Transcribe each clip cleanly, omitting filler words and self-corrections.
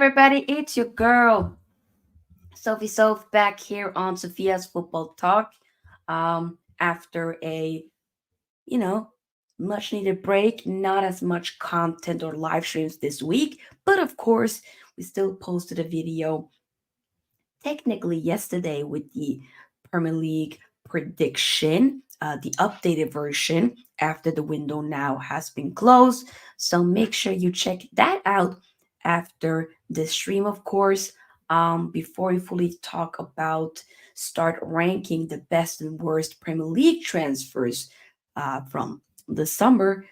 everybody? It's your girl, Sophie Soph, back here on Sofia's Football Talk. After a, you know, much needed break, not as much content or live streams this week, but of course, we still posted a video technically yesterday with the Premier League prediction, the updated version after the window now has been closed. So make sure you check that out after the stream, of course. Before we fully talk about start ranking the best and worst Premier League transfers from the summer,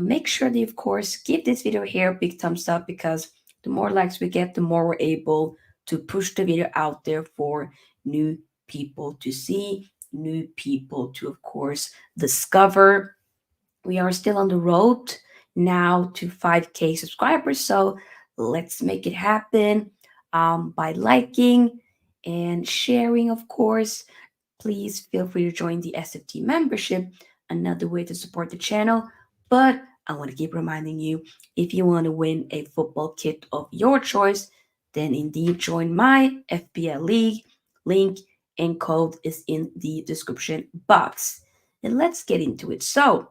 make sure that, of course, give this video here a big thumbs up because the more likes we get, the more we're able to push the video out there for new people to see, new people to, of course, discover. We are still on the road now to 5K subscribers, so let's make it happen by liking and sharing, of course. Please feel free to join the SFT membership, another way to support the channel. But I want to keep reminding you if you want to win a football kit of your choice, then indeed join my FPL League. Link and code is in the description box. And let's get into it. So,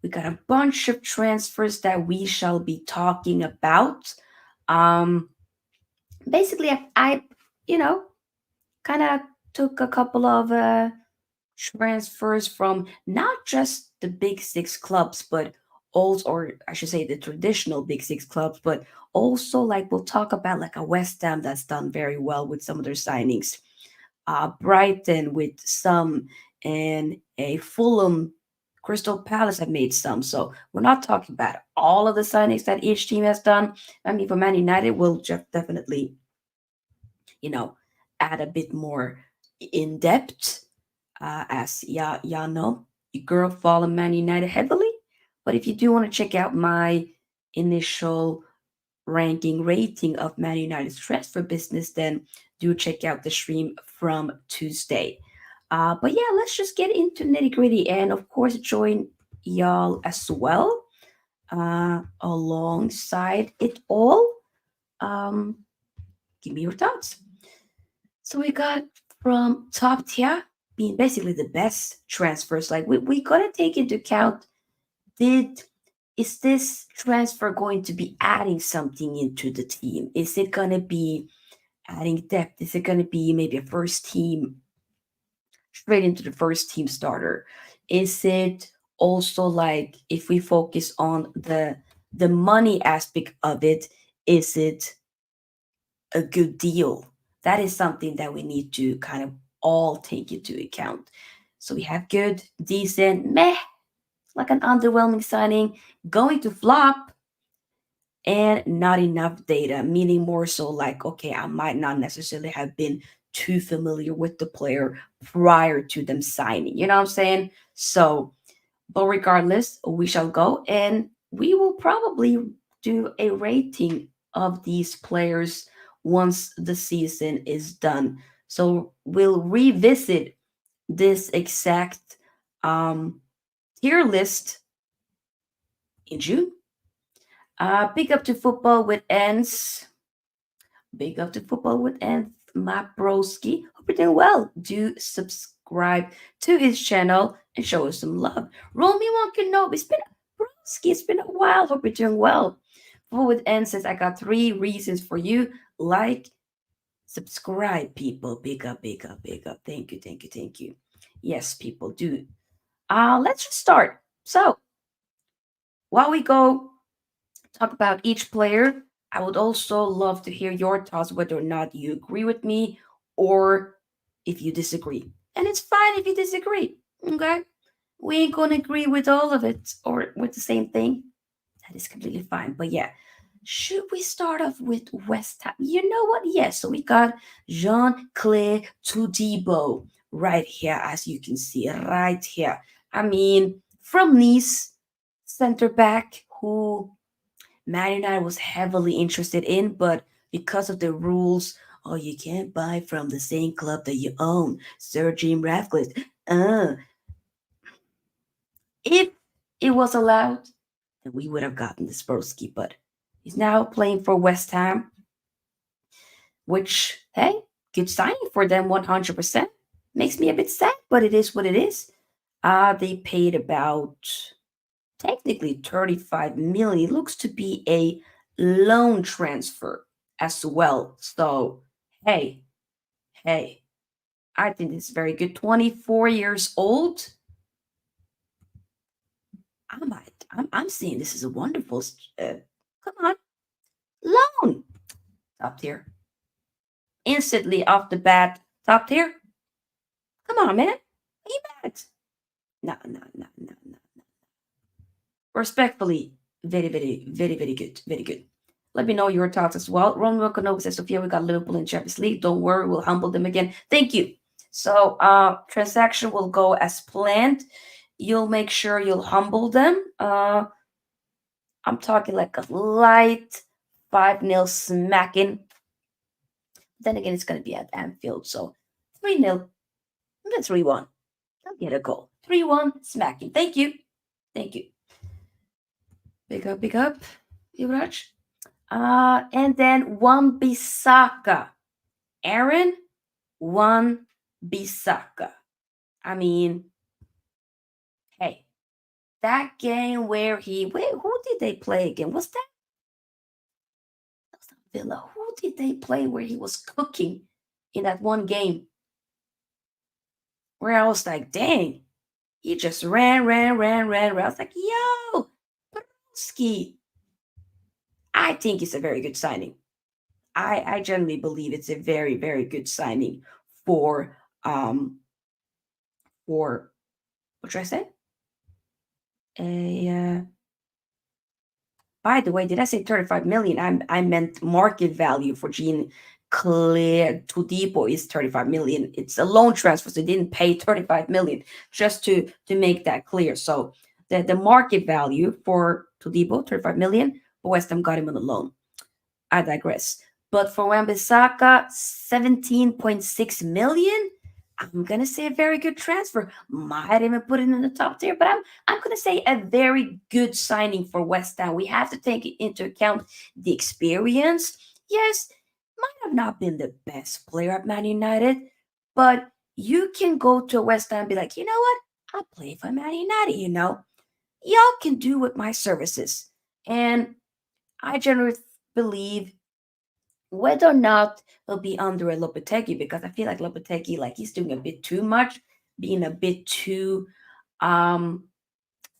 we got a bunch of transfers that we shall be talking about. Um, Basically, I you know, kind of took a couple of transfers from not just the big six clubs, but also, or I should say, the traditional big six clubs, but also like we'll talk about like a West Ham that's done very well with some of their signings, Brighton with some, and a Fulham. Crystal Palace have made some, so we're not talking about all of the signings that each team has done. I mean, for Man United, we'll just definitely, you know, add a bit more in depth, as y'all know, your girl follow Man United heavily. But if you do want to check out my initial ranking rating of Man United's transfer business, then do check out the stream from Tuesday. But yeah, let's just get into nitty gritty and of course join y'all as well alongside it all. Um, Give me your thoughts. So we got from top tier being basically the best transfers. Like we gotta take into account, did is this transfer going to be adding something into the team? Is it gonna be adding depth? Is it gonna be maybe a first team straight into the first team starter? Is it also like if we focus on the money aspect of it, is it a good deal? That is something that we need to kind of all take into account. So we have good, decent, meh, like an underwhelming signing, going to flop, and not enough data, meaning more so like, okay, I might not necessarily have been too familiar with the player prior to them signing. You know what I'm saying? So, but regardless, we shall go and we will probably do a rating of these players once the season is done. So we'll revisit this exact um, tier list in June. Big up to football with ends. Big up to football with ends. My broski. Hope you're doing well. Do subscribe to his channel and show us some love. Roll me one Kenobi. It's been broski. It's been a while. Hope you're doing well. Football with ends says I got 3 reasons for you. Like, subscribe, people. Big up, big up, big up. Thank you, thank you, thank you. Yes, people do. Let's just start. So while we go talk about each player, I would also love to hear your thoughts, whether or not you agree with me or if you disagree. And it's fine if you disagree, okay? We ain't gonna agree with all of it or with the same thing. That is completely fine. But yeah, should we start off with West Ham? You know what? Yes, so we got Jean-Claude Todibo right here, as you can see, right here. I mean, from Nice, center back who Man United was heavily interested in, but because of the rules, oh, you can't buy from the same club that you own. Sir Jim Ratcliffe. Uh, if it was allowed, then we would have gotten the Sporsky, but he's now playing for West Ham. which, hey, good signing for them 100%. Makes me a bit sad, but it is what it is. They paid about technically 35 million. It looks to be a loan transfer as well. So, hey, hey, I think it's very good. 24 years old. I'm seeing this is a wonderful. Come on, loan top tier. Instantly off the bat, top tier. Come on, man. Are you mad? No, no, no, no, no. Respectfully, very, very, very, very good. Very good. Let me know your thoughts as well. Ron Wilcono says, Sophia, we got Liverpool in Champions League. Don't worry, we'll humble them again. Thank you. So, transaction will go as planned. You'll make sure you'll humble them. I'm talking like a light 5-0 smacking. Then again, it's going to be at Anfield. So 3-0. Then 3-1. I'll get a goal. 3-1 smacking. Thank you. Thank you. Big up, Yuvraj. And then Wan Bissaka. Aaron Wan Bissaka. I mean, hey, that game where who did they play again? Was that Villa? Who did they play where he was cooking in that one game? Where I was like, dang, he just ran. I was like, yo, Broski. I think it's a very good signing. I generally believe it's a very, very good signing for for what should I say? A by the way, did I say 35 million? I meant market value for Jean Claire Tudipo is 35 million. It's a loan transfer, so they didn't pay 35 million, just to make that clear. So the market value for Tudipo, 35 million, but West Ham got him on a loan. I digress. But for Wan-Bissaka, 17.6 million. I'm gonna say a very good transfer. Might even put it in the top tier, but I'm gonna say a very good signing for West Ham. We have to take into account the experience. Yes, might have not been the best player at Man United, but you can go to West Ham and be like, you know what? I'll play for Man United, Y'all can do with my services. And I generally believe whether or not he'll be under a Lopetegui, because I feel like Lopetegui, like he's doing a bit too much, being a bit too um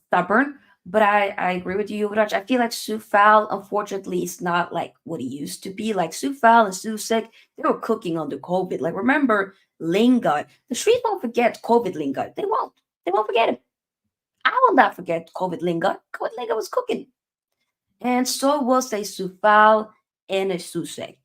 stubborn. But I agree with you, Yuvraj. I feel like Sufal, unfortunately, is not like what he used to be. Like Sufal and Susek, they were cooking under COVID. Like remember Lingard. The streets won't forget COVID Lingard. They won't. They won't forget him. I will not forget COVID Lingard. COVID Lingard was cooking. And so was a Sufal and a Susek.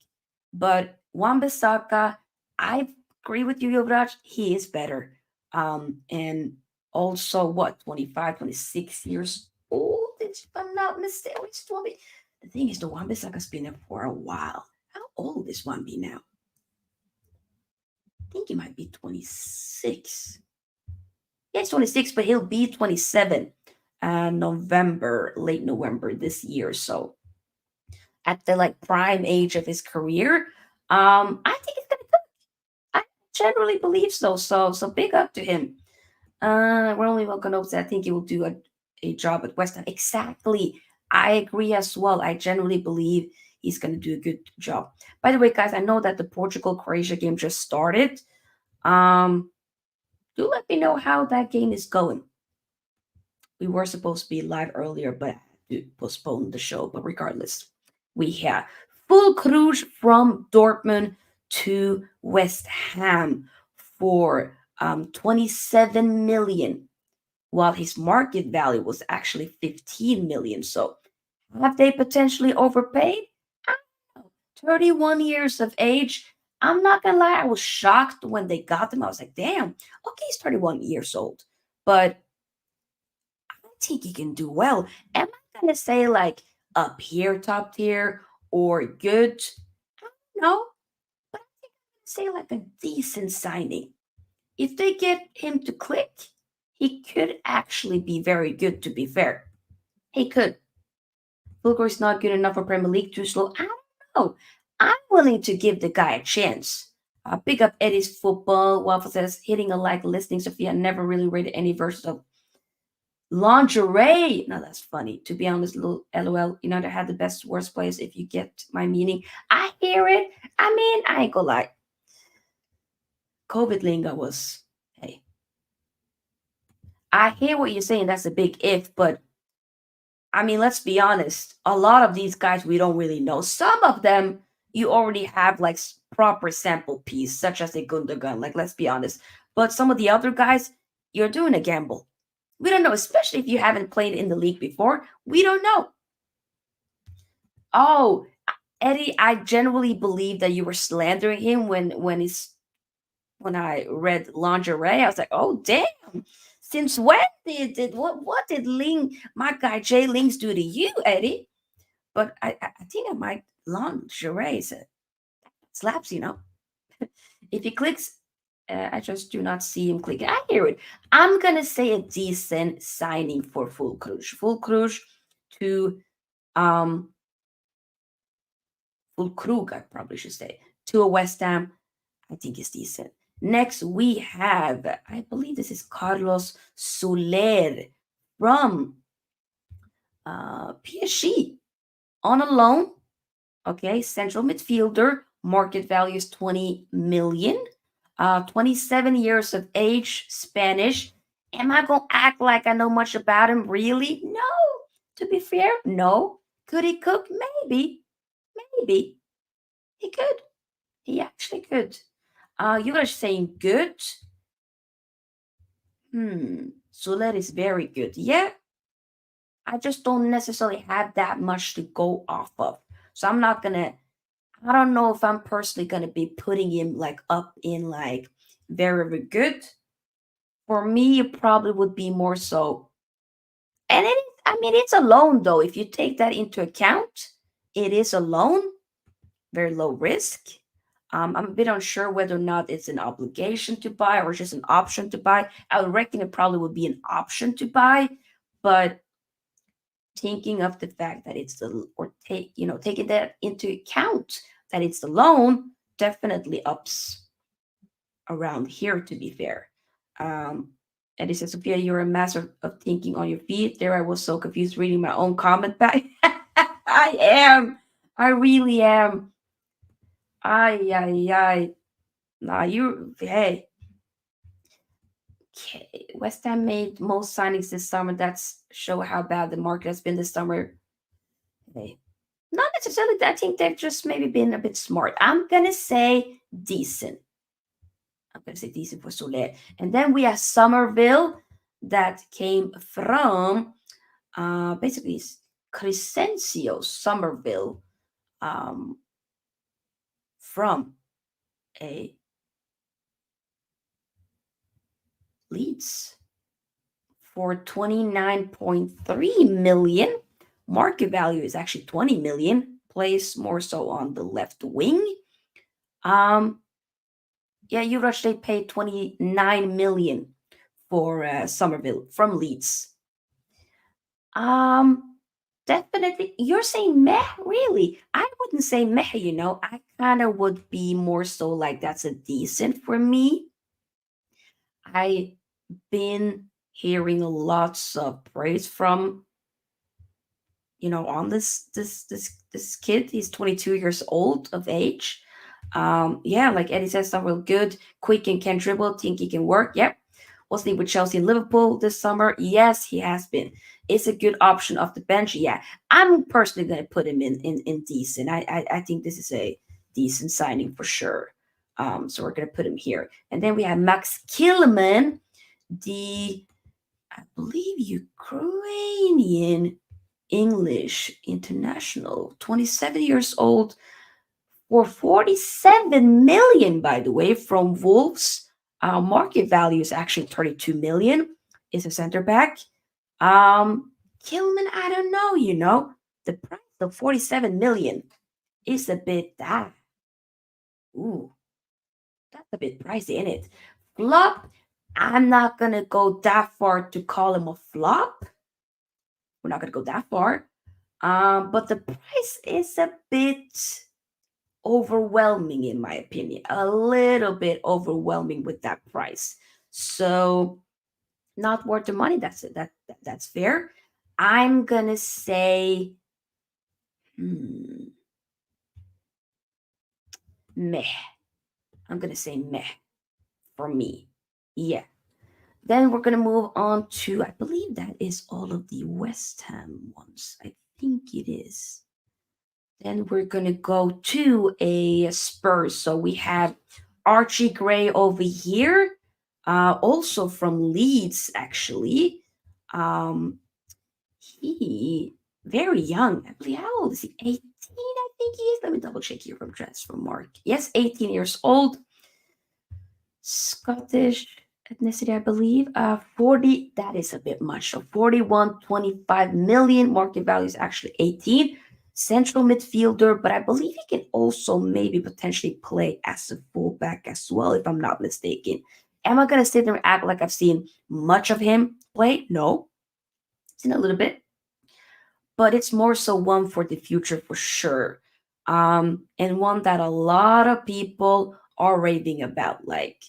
But Wan-Bissaka, I agree with you, Yovraj. He is better. And also, what, 25, 26 years old? If I'm not mistaken. It's 20. The thing is, the Wan-Bissaka's been there for a while. How old is Wan-B now? I think he might be 26. Yeah, he's 26, but he'll be 27 late November this year. So at the like prime age of his career, I think he's gonna cook. I generally believe so. So big up to him. We're only welcome to say I think he will do a job at West Ham. Exactly. I agree as well. I generally believe he's gonna do a good job. By the way, guys, I know that the Portugal Croatia game just started. Do let me know how that game is going. We were supposed to be live earlier, but I had to postpone the show. But regardless, we have full Cruz from Dortmund to West Ham for 27 million, while his market value was actually 15 million. So have they potentially overpaid? I don't know. 31 years of age. I'm not gonna lie, I was shocked when they got them. I was like, damn, okay, he's 31 years old. But think he can do well. Am I gonna say like up here, top tier, or good? I don't know, but I think I'm gonna say like a decent signing. If they get him to click, he could actually be very good. To be fair, he could. Fulgur is not good enough for Premier League. Too slow. I don't know. I'm willing to give the guy a chance. Pick up Eddie's football. Waffle says, hitting a like, listening. Sophia never really rated any versions of lingerie. Now that's funny. To be honest, little LOL. You know, they had the best worst place if you get my meaning. I hear it. I mean, I ain't gonna lie. COVID lingo was, hey, I hear what you're saying. That's a big if, but I mean, let's be honest. A lot of these guys we don't really know. Some of them you already have like proper sample piece, such as a Gundogan. Like, let's be honest. But some of the other guys, you're doing a gamble. We don't know, especially if you haven't played in the league before. We don't know. Oh, Eddie, I genuinely believe that you were slandering him when I read lingerie. I was like, oh damn. Since when did what did Ling my guy Jay Lings do to you, Eddie? But I think I might lingerie slaps, you know. If he clicks, I just do not see him clicking. I hear it. I'm gonna say a decent signing for Full Cruise. Full Cruise to um Full Krug, I probably should say, to a West Ham. I think is decent. Next we have, I believe this is Carlos Soler from PSG on a loan. Okay, central midfielder, market value is 20 million. 27 years of age, Spanish. Am I gonna act like I know much about him? Really? No. To be fair, no. Could he cook? Maybe. Maybe. He could. He actually could. You are saying good. Soler is very good. Yeah, I just don't necessarily have that much to go off of. So I'm not gonna, I don't know if I'm personally gonna be putting him like up in like very, very good. For me, it probably would be more so. And it, I mean, it's a loan though. If you take that into account, it is a loan, very low risk. I'm a bit unsure whether or not it's an obligation to buy or just an option to buy. I would reckon it probably would be an option to buy, but thinking of the fact that it's the or take taking that into account that it's the loan definitely ups around here. To be fair, um, and it says, Sophia, you're a master of thinking on your feet. There, I was so confused reading my own comment back. I am. I really am. Ay, ay, ay. Nah, you, hey, okay. West Ham made most signings this summer. That's show how bad the market has been this summer. Hey, not necessarily. I think they've just maybe been a bit smart. I'm gonna say decent. I'm gonna say decent for Soler. And then we have Somerville that came from basically Crescencio Somerville um, from a Leeds for 29.3 million. Market value is actually 20 million. Plays more so on the left wing. Um, yeah, Yoro they paid 29 million for Somerville from Leeds. Um, definitely. You're saying meh, really? I wouldn't say meh, you know. I kind of would be more so like that's a decent for me. I been hearing lots of praise from on this kid. He's 22 years old of age. Yeah, like Eddie says, some real good, quick and can dribble, think he can work. Yep. Was he with Chelsea and Liverpool this summer? Yes, he has been. It's a good option off the bench. Yeah, I'm personally gonna put him in decent. I think this is a decent signing for sure. So we're gonna put him here. And then we have Max Kilman, the I believe Ukrainian English international, 27 years old, for 47 million, by the way, from Wolves. Market value is actually 32 million. Is a center back. Kilman, I don't know, the price of 47 million is a bit that. Ooh, that's a bit pricey, isn't it? Flop, I'm not gonna go that far to call him a flop. We're not gonna go that far. But the price is a bit overwhelming in my opinion, a little bit overwhelming with that price. So not worth the money. That's it. That's fair. I'm gonna say hmm, meh. I'm gonna say meh for me. Yeah. Then we're gonna move on to, I believe that is all of the West Ham ones. I think it is. Then we're gonna go to a Spurs. So we have Archie Gray over here, also from Leeds, actually. Um, he very young. I believe how old is he? 18, I think he is. Let me double check here from Transfer Mark. Yes, 18 years old. Scottish ethnicity, I believe. 40, that is a bit much. So 41.25 million. Market value is actually 18. Central midfielder, but I believe he can also maybe potentially play as a fullback as well, if I'm not mistaken. Am I gonna sit there and act like I've seen much of him play? No. Seen a little bit, but it's more so one for the future for sure. And one that a lot of people are raving about, like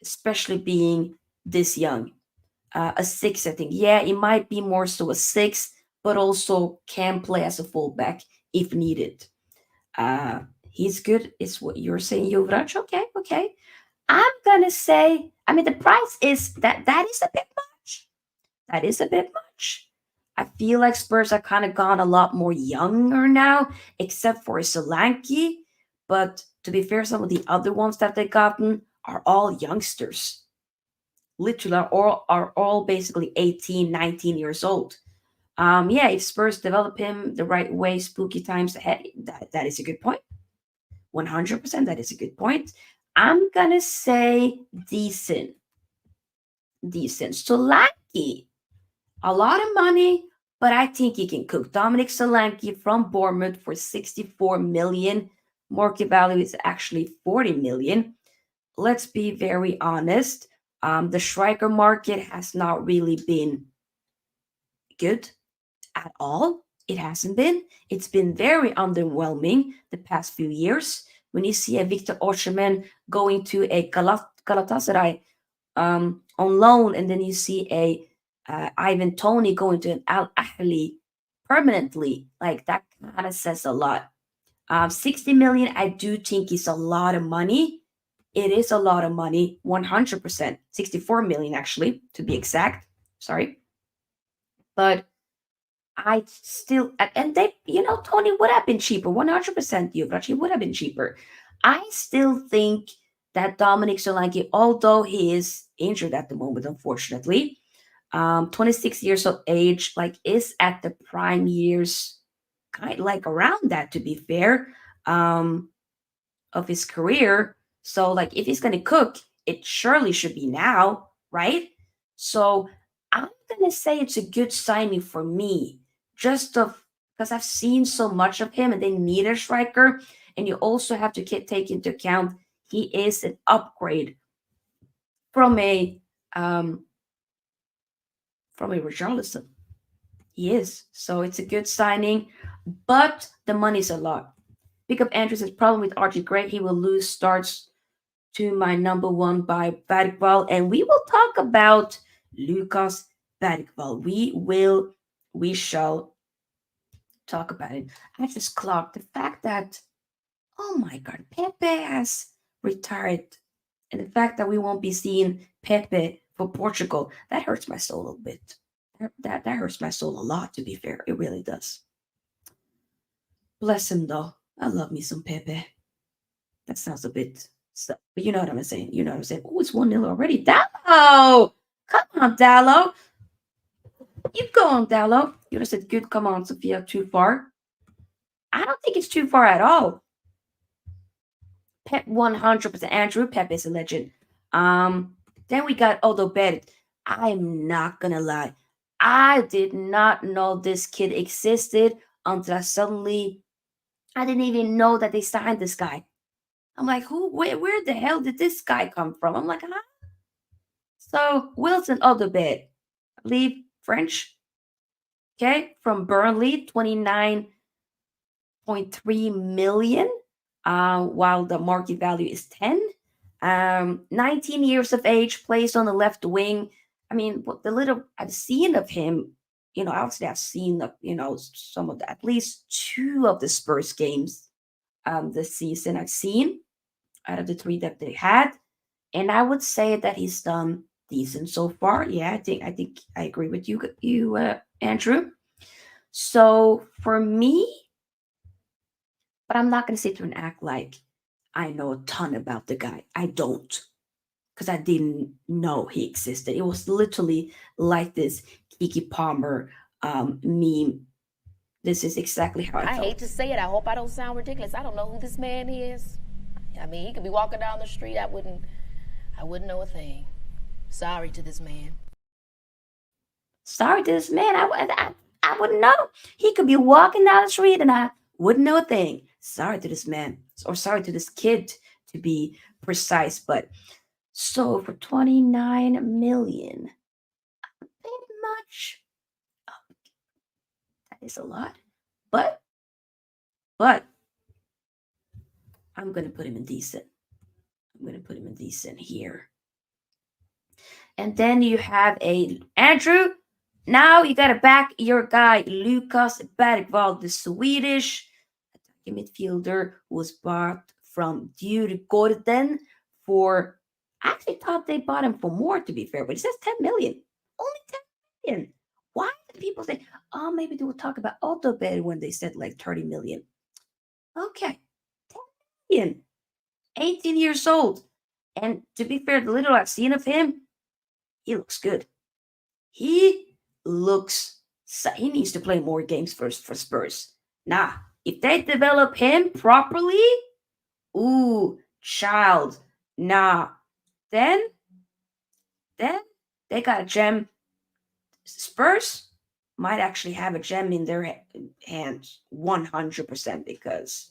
especially being this young. A six, I think. Yeah, it might be more so a six, but also can play as a fullback if needed. Uh, he's good, is what you're saying, Jovraj. Okay, okay. I'm gonna say, I mean, the price is that is a bit much. That is a bit much. I feel like Spurs are kind of gone a lot more younger now, except for Solanke. But to be fair, some of the other ones that they've gotten are all youngsters. Literally are all basically 18, 19 years old. Yeah, if Spurs develop him the right way, spooky times ahead, that is a good point. 100%, that is a good point. I'm gonna say decent. Decent. Solanke, a lot of money, but I think he can cook. Dominic Solanke from Bournemouth for 64 million. Market value is actually 40 million. Let's be very honest. The striker market has not really been good at all. It hasn't been. It's been very underwhelming the past few years. When you see a Victor Osimhen going to a Galatasaray on loan, and then you see a Ivan Tony going to an Al Ahly permanently, like that kind of says a lot. 60 million, I do think is a lot of money. It is a lot of money, 100%. 64 million, actually, to be exact. Sorry. But I still, and they, Tony would have been cheaper, 100%. Yuvrach would have been cheaper. I still think that Dominic Solanke, although he is injured at the moment, unfortunately, 26 years of age, like is at the prime years, kind of like around that, to be fair, um, of his career. So, like, if he's gonna cook, it surely should be now, right? So, I'm gonna say it's a good signing for me, just of because I've seen so much of him, and they need a striker, and you also have to take into account he is an upgrade from a um from a Richarlison. He is, so it's a good signing, but the money's a lot. Pick up Andrews' problem with Archie Gray. He will lose starts to my number one by Bergvall, and we will talk about Lucas Bergvall. We shall talk about it. I just clocked the fact that, oh my God, Pepe has retired, and the fact that we won't be seeing Pepe for Portugal, that hurts my soul a little bit. That hurts my soul a lot, to be fair. It really does. Bless him, though. I love me some Pepe. That sounds a bit stuff, but you know what I'm saying. You know what I'm saying. Oh, it's 1-0 already. Dallo! Come on, Dallo. You go on, Dallo. You just said good. Come on, Sophia. Too far. I don't think it's too far at all. Pep 100%. Andrew Pep is a legend. Um, then we got Odo Bed. I'm not gonna lie. I did not know this kid existed until I didn't even know that they signed this guy. I'm like, where the hell did this guy come from? I'm like, huh? So Wilson Odobed, I believe French, okay, from Burnley, 29.3 million. while the market value is 10. 19 years of age, plays on the left wing. I mean, what the little I've seen of him, obviously I've seen, some of the, at least two of the Spurs games this season I've seen out of the three that they had. And I would say that he's done decent so far. Yeah, I think I agree with you, Andrew. So for me, but I'm not gonna sit here and act like I know a ton about the guy. I don't, because I didn't know he existed. It was literally like this Kiki Palmer meme. This is exactly how I I hate felt. to say it. I hope I don't sound ridiculous. I don't know who this man is. I mean, he could be walking down the street. I wouldn't know a thing. Sorry to this man. Sorry to this man. I wouldn't know. He could be walking down the street and I wouldn't know a thing. Sorry to this man, or sorry to this kid, to be precise. But so for 29 million, pretty much, oh, that is a lot. But but I'm gonna put him in decent. I'm gonna put him in decent here. And then you have a Andrew. Now you gotta back your guy Lucas Bergvall, the Swedish midfielder, who was bought from Djurgården for. I actually thought they bought him for more, to be fair, but it says 10 million. Only 10 million. Why did people say, oh, maybe they will talk about Otaku-Made when they said like 30 million? Okay, 10 million. 18 years old. And to be fair, the little I've seen of him, he looks good. He looks. He needs to play more games for Spurs. Nah, if they develop him properly, ooh, child, nah, then then they got a gem. Spurs might actually have a gem in their hands, 100%, because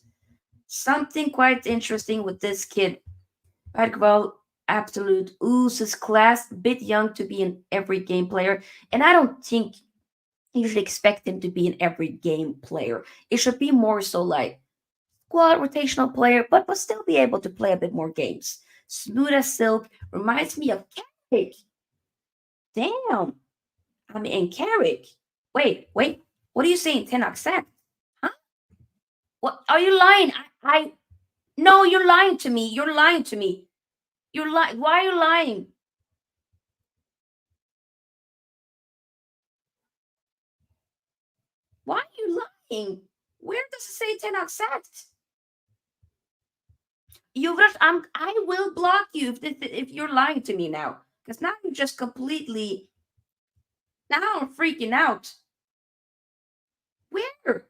something quite interesting with this kid. Bergvall, absolute oozes class, bit young to be an every game player, and I don't think you should expect him to be an every game player. It should be more so like squad rotational player, but still be able to play a bit more games. Smooth as silk, reminds me of Carrick. Damn. I mean, and Carrick. Wait. What are you saying, Ten sack? Huh? What are you lying? I no, you're lying to me. You're lying to me. You're lying. Why are you lying? Why are you lying? Where does it say Ten sack? I will block you if you're lying to me now. Because now you're just completely. Now I'm freaking out. Where?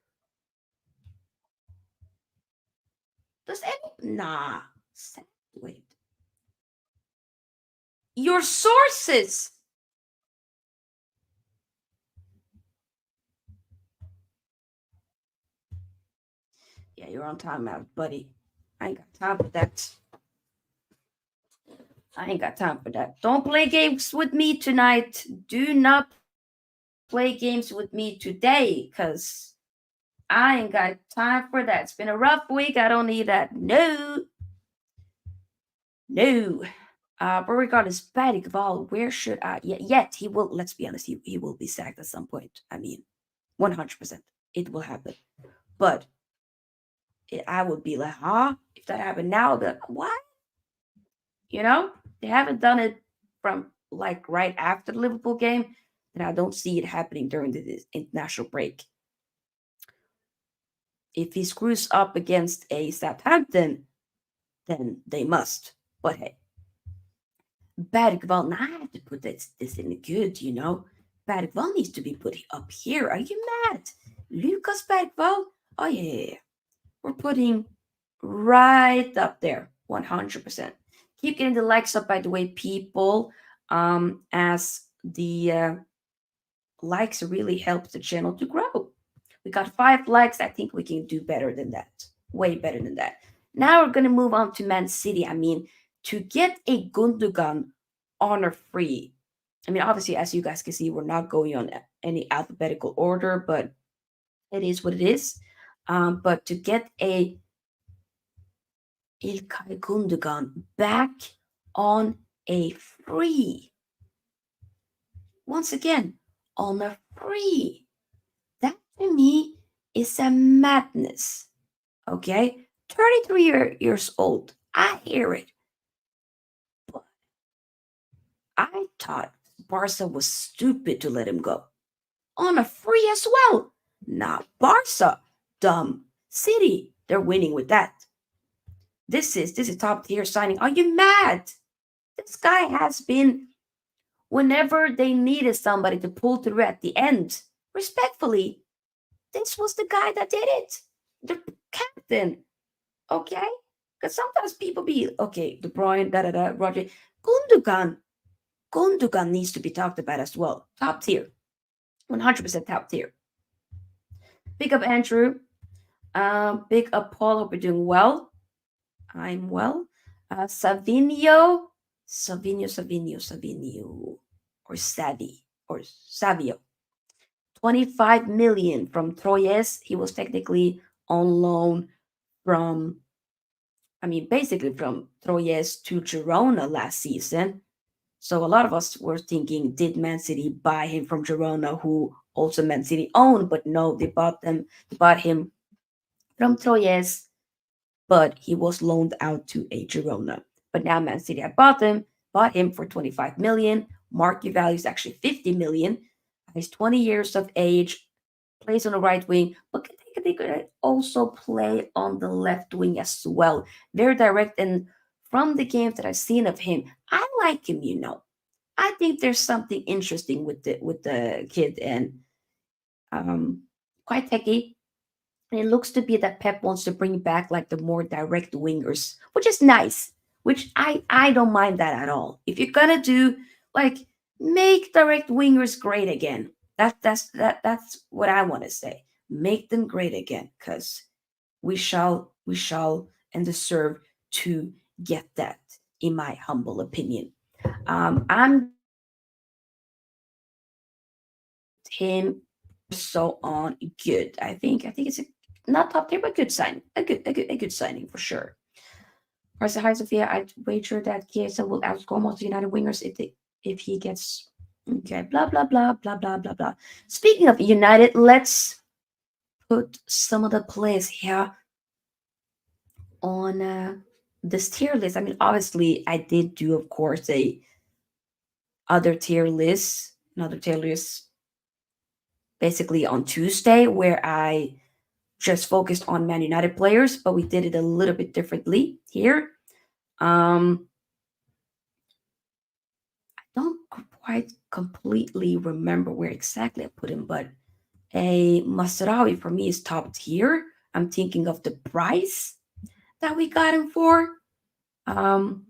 Does any. Nah. Wait. Your sources. Yeah, you're on timeout, buddy. I ain't got time for that. I ain't got time for that. Don't play games with me tonight. Do not play games with me today, because I ain't got time for that. It's been a rough week. I don't need that. No. No. But regardless, Badigval, where should I? Yet he will. Let's be honest. He will be sacked at some point. I mean, 100%. It will happen. But I would be like, huh? If that happened now, I'd be like, what? You know, they haven't done it from like right after the Liverpool game, and I don't see it happening during the international break. If he screws up against a Southampton, then they must. But hey, Bergvall, now I have to put this in the good, you know. Bergvall needs to be put up here. Are you mad? Lucas Bergvall? Oh, yeah. We're putting right up there, 100%. Keep getting the likes up, by the way, people, as the likes really help the channel to grow. We got 5 likes. I think we can do better than that. Way better than that. Now we're going to move on to Man City. I mean, to get a Gundogan honor free. I mean, obviously, as you guys can see, we're not going on any alphabetical order, but it is what it is. But to get a Ilkay Gundogan back on a free. Once again, on a free. That to me is a madness. Okay? 33 years old. I hear it. But I thought Barca was stupid to let him go. On a free as well. Not Barca. Dumb. City. They're winning with that. This is top tier signing. Are you mad? This guy has been whenever they needed somebody to pull through at the end. Respectfully, this was the guy that did it. The captain. Okay? Because sometimes people be okay, De Bruyne, da da da, Roger. Gundogan. Gundogan needs to be talked about as well. Top tier. 100% top tier. Big up Andrew. Big up Paul. Hope you're doing well. I'm well. Savinio. Savinio. Or Savio. 25 million from Troyes. He was technically on loan from, basically from Troyes to Girona last season. So a lot of us were thinking, did Man City buy him from Girona, who also Man City owned? But no, they bought him from Troyes, but he was loaned out to a Girona. But now Man City had bought him for 25 million. Market value is actually 50 million. He's 20 years of age, plays on the right wing, but they could also play on the left wing as well. Very direct, and from the games that I've seen of him, I like him. I think there's something interesting with the kid, and quite techy. And it looks to be that Pep wants to bring back like the more direct wingers, which is nice. Which I don't mind that at all. If you're gonna do like make direct wingers great again, that's what I want to say. Make them great again, because we shall and deserve to get that, in my humble opinion. I'm him so on good. I think it's a not top tier, but good sign. A good signing for sure. Also, hi Sophia. I'd wager that Chiesa will outscore most United wingers if he gets okay. Blah blah blah blah blah blah blah. Speaking of United, let's put some of the players here on this tier list. Obviously, I did do, of course, another tier list, basically on Tuesday, where I just focused on Man United players, but we did it a little bit differently here. I don't quite completely remember where exactly I put him, but a Mazraoui for me is top tier. I'm thinking of the price that we got him for, um,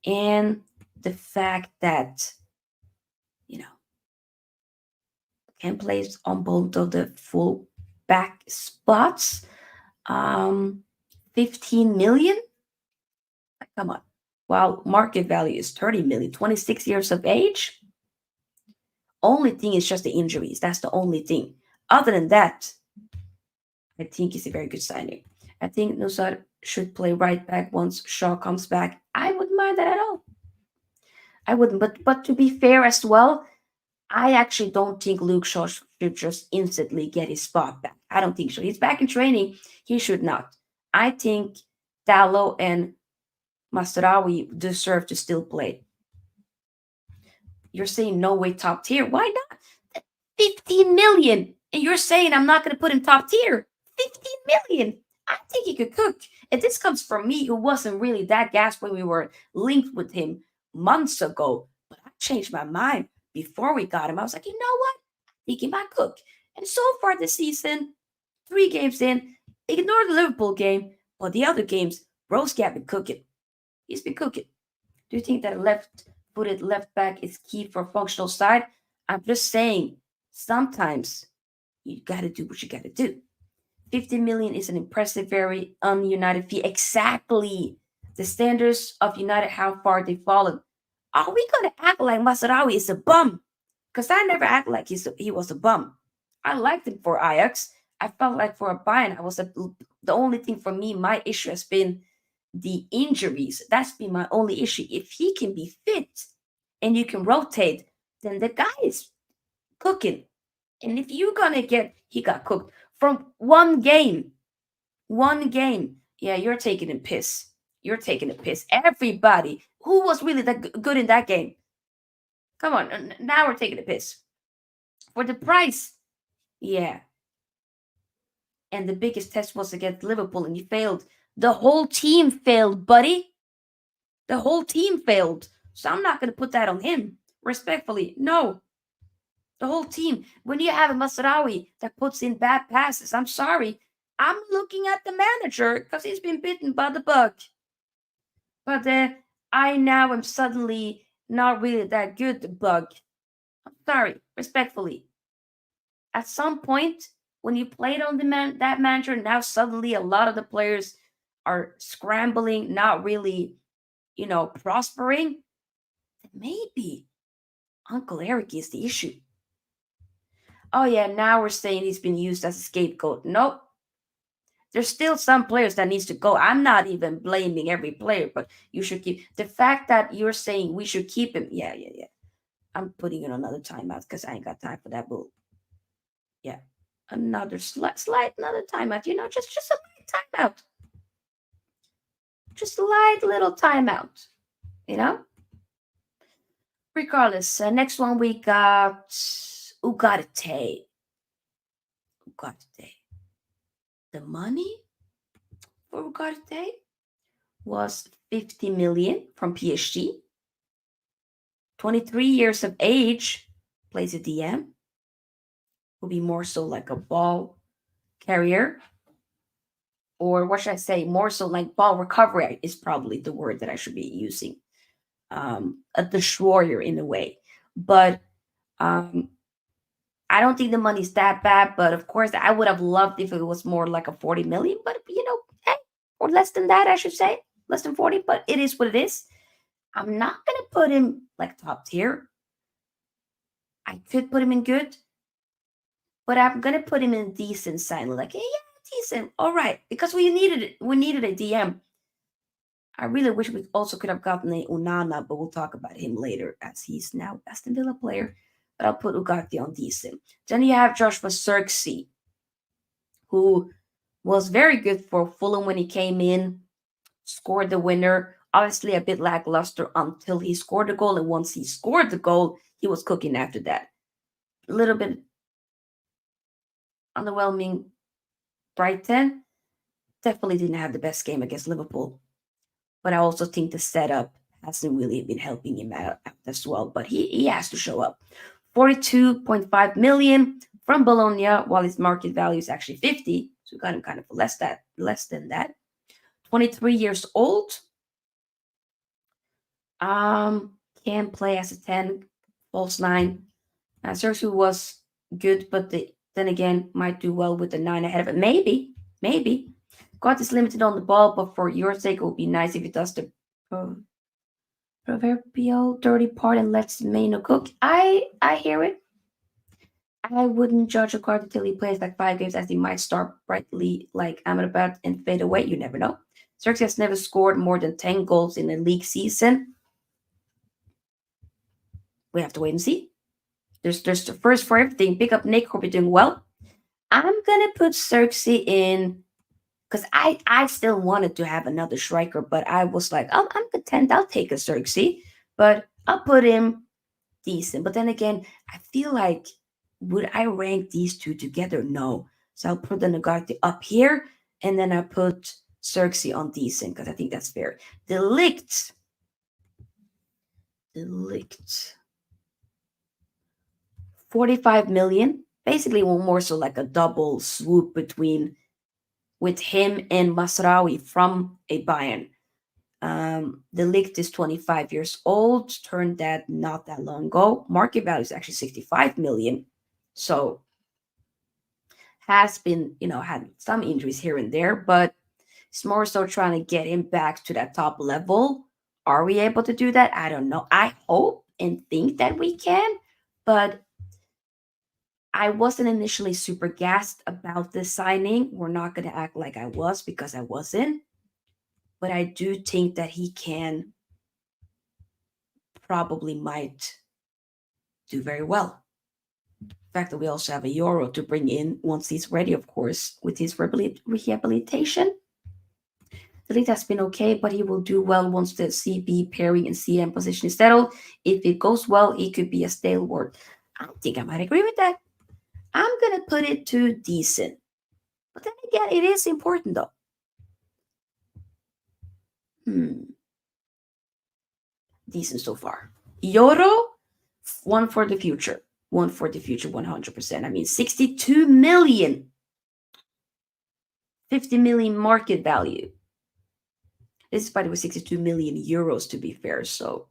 and the fact that you know can play on both of the full back spots. Um, 15 million. Come on. While market value is 30 million, 26 years of age. Only thing is just the injuries. That's the only thing. Other than that, I think he's a very good signing. I think Nusar should play right back once Shaw comes back. I wouldn't mind that at all. I wouldn't. But to be fair as well, I actually don't think Luke Shaw should just instantly get his spot back. I don't think so. He's back in training. He should not. I think Dallo and Masraoui deserve to still play. You're saying no way top tier. Why not? 15 million. And you're saying I'm not going to put him top tier. 15 million. I think he could cook. And this comes from me, who wasn't really that gassed when we were linked with him months ago. But I changed my mind before we got him. I was like, you know what? I think he might cook. And so far this season, 3 games in, ignore the Liverpool game, but the other games, Broski has been cooking. He's been cooking. Do you think that a left-footed left back is key for a functional side? I'm just saying, sometimes you got to do what you got to do. 50 million is an impressive, very un-United fee. Exactly. The standards of United, how far they've fallen. Are we going to act like Mazraoui is a bum? Because I never act like he was a bum. I liked him for Ajax. I felt like for a Bayern, the only thing for me, my issue has been the injuries. That's been my only issue. If he can be fit and you can rotate, then the guy is cooking. And if you're gonna get he got cooked from one game, yeah, you're taking a piss. You're taking a piss. Everybody who was really that good in that game. Come on, now we're taking a piss for the price. Yeah, and the biggest test was against Liverpool, and you failed. The whole team failed, buddy. The whole team failed. So I'm not gonna put that on him. Respectfully, no. The whole team. When you have a Mazraoui that puts in bad passes, I'm sorry. I'm looking at the manager because he's been bitten by the bug. But I now am suddenly not really that good, the bug. I'm sorry, respectfully. At some point, when you played on that manager, now suddenly a lot of the players are scrambling, not really, prospering. Maybe Uncle Eric is the issue. Oh yeah, now we're saying he's been used as a scapegoat. Nope. There's still some players that needs to go. I'm not even blaming every player, but you should keep the fact that you're saying we should keep him. Yeah, yeah, yeah. I'm putting in another timeout because I ain't got time for that bull. Yeah, another slight another timeout. Just a light timeout, just a light little timeout. You know. Regardless, next one we got Ugarte. Ugarte. The money for Ugarte was 50 million from PSG. 23 years of age, plays a DM. Will be more so like a ball carrier. Or what should I say? More so like ball recovery is probably the word that I should be using. A destroyer in a way. But I don't think the money's that bad. But of course, I would have loved if it was more like a 40 million. But hey, or less than that, I should say. Less than 40. But it is what it is. I'm not going to put him like top tier. I could put him in good, but I'm gonna put him in decent side. Like, yeah, decent, all right, because we needed it. We needed a DM. I really wish we also could have gotten a Unana, but we'll talk about him later as he's now Aston Villa player. But I'll put Ugarte on decent. Then you have Joshua Zirkzee, who was very good for Fulham when he came in, scored the winner. Obviously, a bit lackluster until he scored the goal, and once he scored the goal, he was cooking after that. A little bit underwhelming. Brighton definitely didn't have the best game against Liverpool, but I also think the setup hasn't really been helping him out as well. But he has to show up. 42.5 million from Bologna, while his market value is actually 50, so we got him kind of less than that. 23 years old. Can play as a 10, false 9. Zirkzee was good, but then again, might do well with the 9 ahead of it. Maybe. God is limited on the ball, but for your sake, it would be nice if he does the proverbial dirty part and lets Maino cook. I hear it. I wouldn't judge a card until he plays like 5 games, as he might start brightly like Amrabat and fade away. You never know. Zirkzee has never scored more than 10 goals in a league season. We have to wait and see. There's the first for everything. Pick up Nick, hope you're doing well. I'm gonna put Zirkzee in because I still wanted to have another striker, but I was like, I'm content. I'll take a Zirkzee, but I'll put him decent. But then again, I feel like would I rank these two together? No. So I'll put the Ugarte up here, and then I put Zirkzee on decent because I think that's fair. Delict. 45 million. Basically, one more so like a double swoop between with him and Mazraoui from a Bayern. The Ligt is 25 years old, turned that not that long ago. Market value is actually 65 million. So has been, had some injuries here and there, but it's more so trying to get him back to that top level. Are we able to do that? I don't know. I hope and think that we can, but I wasn't initially super gassed about this signing. We're not going to act like I was because I wasn't. but I do think that he can probably might do very well. The fact that we also have a Yoro to bring in once he's ready, of course, with his rehabilitation. The lead has been okay, but he will do well once the CB pairing and CM position is settled. If it goes well, he could be a stalwart. I think I might agree with that. I'm gonna put it to decent. But then again, it is important though. Hmm, decent so far. Yoro, one for the future. One for the future, 100%. I mean, 62 million, 50 million market value. This is, by the way, 62 million euros to be fair. So,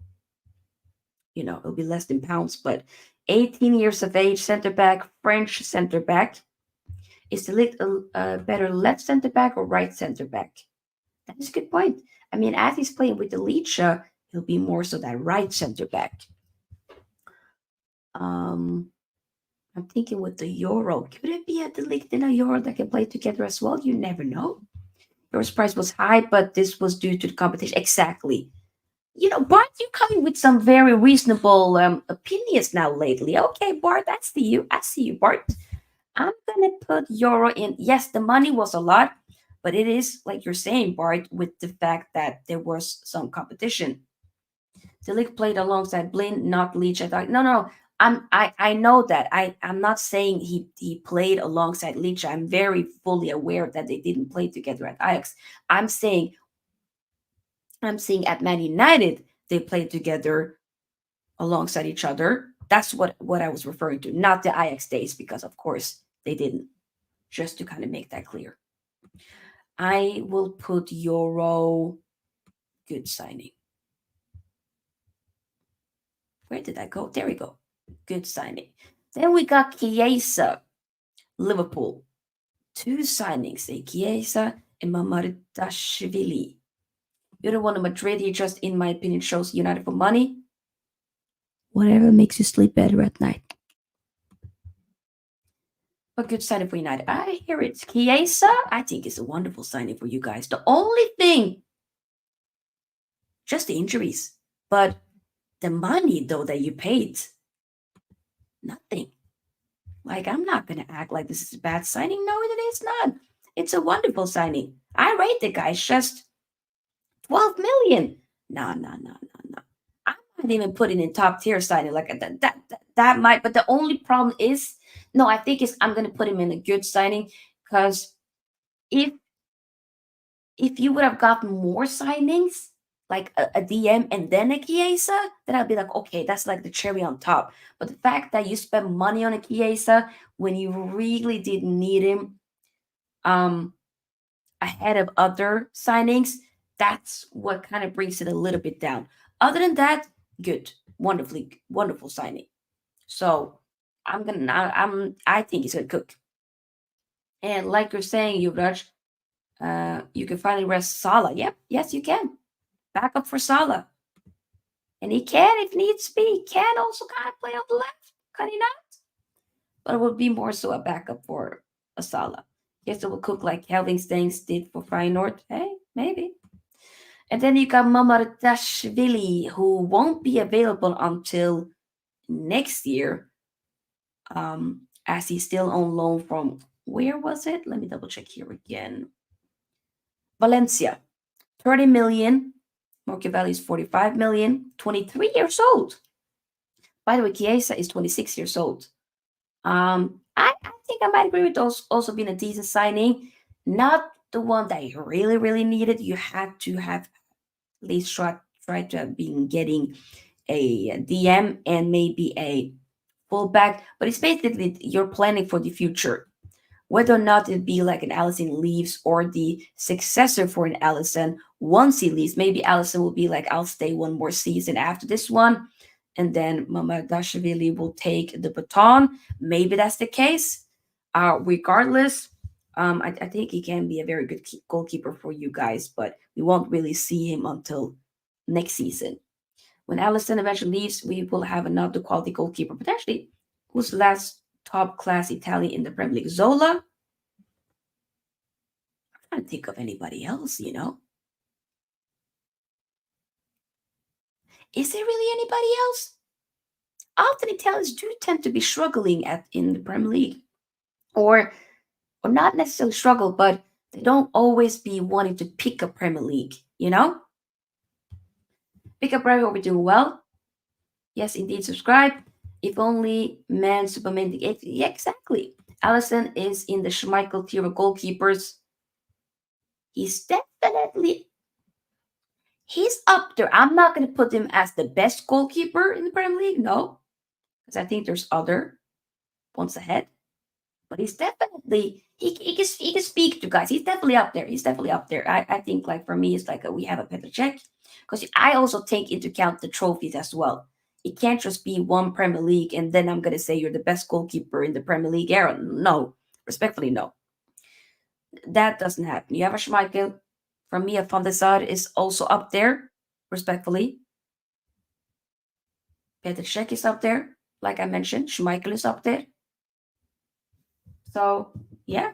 it'll be less than pounds, but 18 years of age, center back, French center back. Is the lit a better left center back or right center back? That is a good point. I mean, as he's playing with the Licha, he'll be more so that right center back. Um, I'm thinking with the Euro, could it be a Delict and a Euro that can play together as well? You never know. Euro's price was high, but this was due to the competition. Exactly. Bart, you coming with some very reasonable opinions now lately. Okay, Bart, that's the you. I see you, Bart. I'm gonna put Euro in. Yes, the money was a lot, but it is like you're saying, Bart, with the fact that there was some competition. The league played alongside Blind, not Leach. I thought, no. I know that. I'm not saying he played alongside Leach. I'm very fully aware that they didn't play together at Ajax. I'm saying at Man United they played together alongside each other. That's what I was referring to, not the Ajax days, because of course they didn't. Just to kind of make that clear. I will put Euro good signing. Where did I go? There we go. Good signing. Then we got Chiesa, Liverpool. Two signings, Chiesa and Mamardashvili. You're the one in Madrid. He just, in my opinion, shows United for money. Whatever makes you sleep better at night. A good signing for United. I hear it. Chiesa, I think it's a wonderful signing for you guys. The only thing, just the injuries. But the money, though, that you paid, nothing. Like, I'm not going to act like this is a bad signing. No, it is not. It's a wonderful signing. I rate the guy just 12 million. No. I'm not even putting in top tier signing like that might. But the only problem is, no, I think I'm going to put him in a good signing because if you would have gotten more signings, like a DM and then a Chiesa, then I'd be like, okay, that's like the cherry on top. But the fact that you spent money on a Chiesa when you really didn't need him, ahead of other signings, that's what kind of brings it a little bit down. Other than that, good, wonderful signing. So I think he's gonna cook. And like you're saying, Yuvraj, you can finally rest Salah. Yep, yes, you can. Back up for Salah. And he can, if needs be, he can also kind of play on the left, can he not? But it would be more so a backup for a Salah. Yes, it will cook like Kelvin Stengs did for Feyenoord. Hey, maybe. And then you got Mamardashvili, who won't be available until next year, as he's still on loan from, where was it? Let me double check here again. Valencia, 30 million. Market value is 45 million. 23 years old. By the way, Chiesa is 26 years old. I think I might agree with those also being a decent signing. Not the one that you really, really needed. You had to have at least try to have been getting a DM and maybe a fullback. But it's basically you're planning for the future. Whether or not it be like an Allison leaves or the successor for an Allison once he leaves. Maybe Allison will be like, I'll stay one more season after this one. And then Mamardashvili will take the baton. Maybe that's the case. Regardless, I think he can be a very good goalkeeper for you guys, but we won't really see him until next season. When Allison eventually leaves, we will have another quality goalkeeper, potentially who's last top class Italian in the Premier League. Zola. I'm trying to think of anybody else, Is there really anybody else? Often Italians do tend to be struggling at in the Premier League, or or not necessarily struggle, but they don't always be wanting to pick a Premier League. Pick a Premier League, we're doing well. Yes, indeed, subscribe. If only man Superman. Yeah, exactly. Allison is in the Schmeichel tier of goalkeepers. He's definitely he's up there. I'm not gonna put him as the best goalkeeper in the Premier League, no, because I think there's other ones ahead. But he's definitely he can speak to guys. He's definitely up there. He's definitely up there. I think like for me, it's like we have a Petr Cech, because I also take into account the trophies as well. It can't just be one Premier League and then I'm gonna say you're the best goalkeeper in the Premier League era. No, respectfully, no, that doesn't happen. You have a Schmeichel. For me, a Van der Sar is also up there. Respectfully, Petr Cech is up there. Like I mentioned, Schmeichel is up there. So yeah,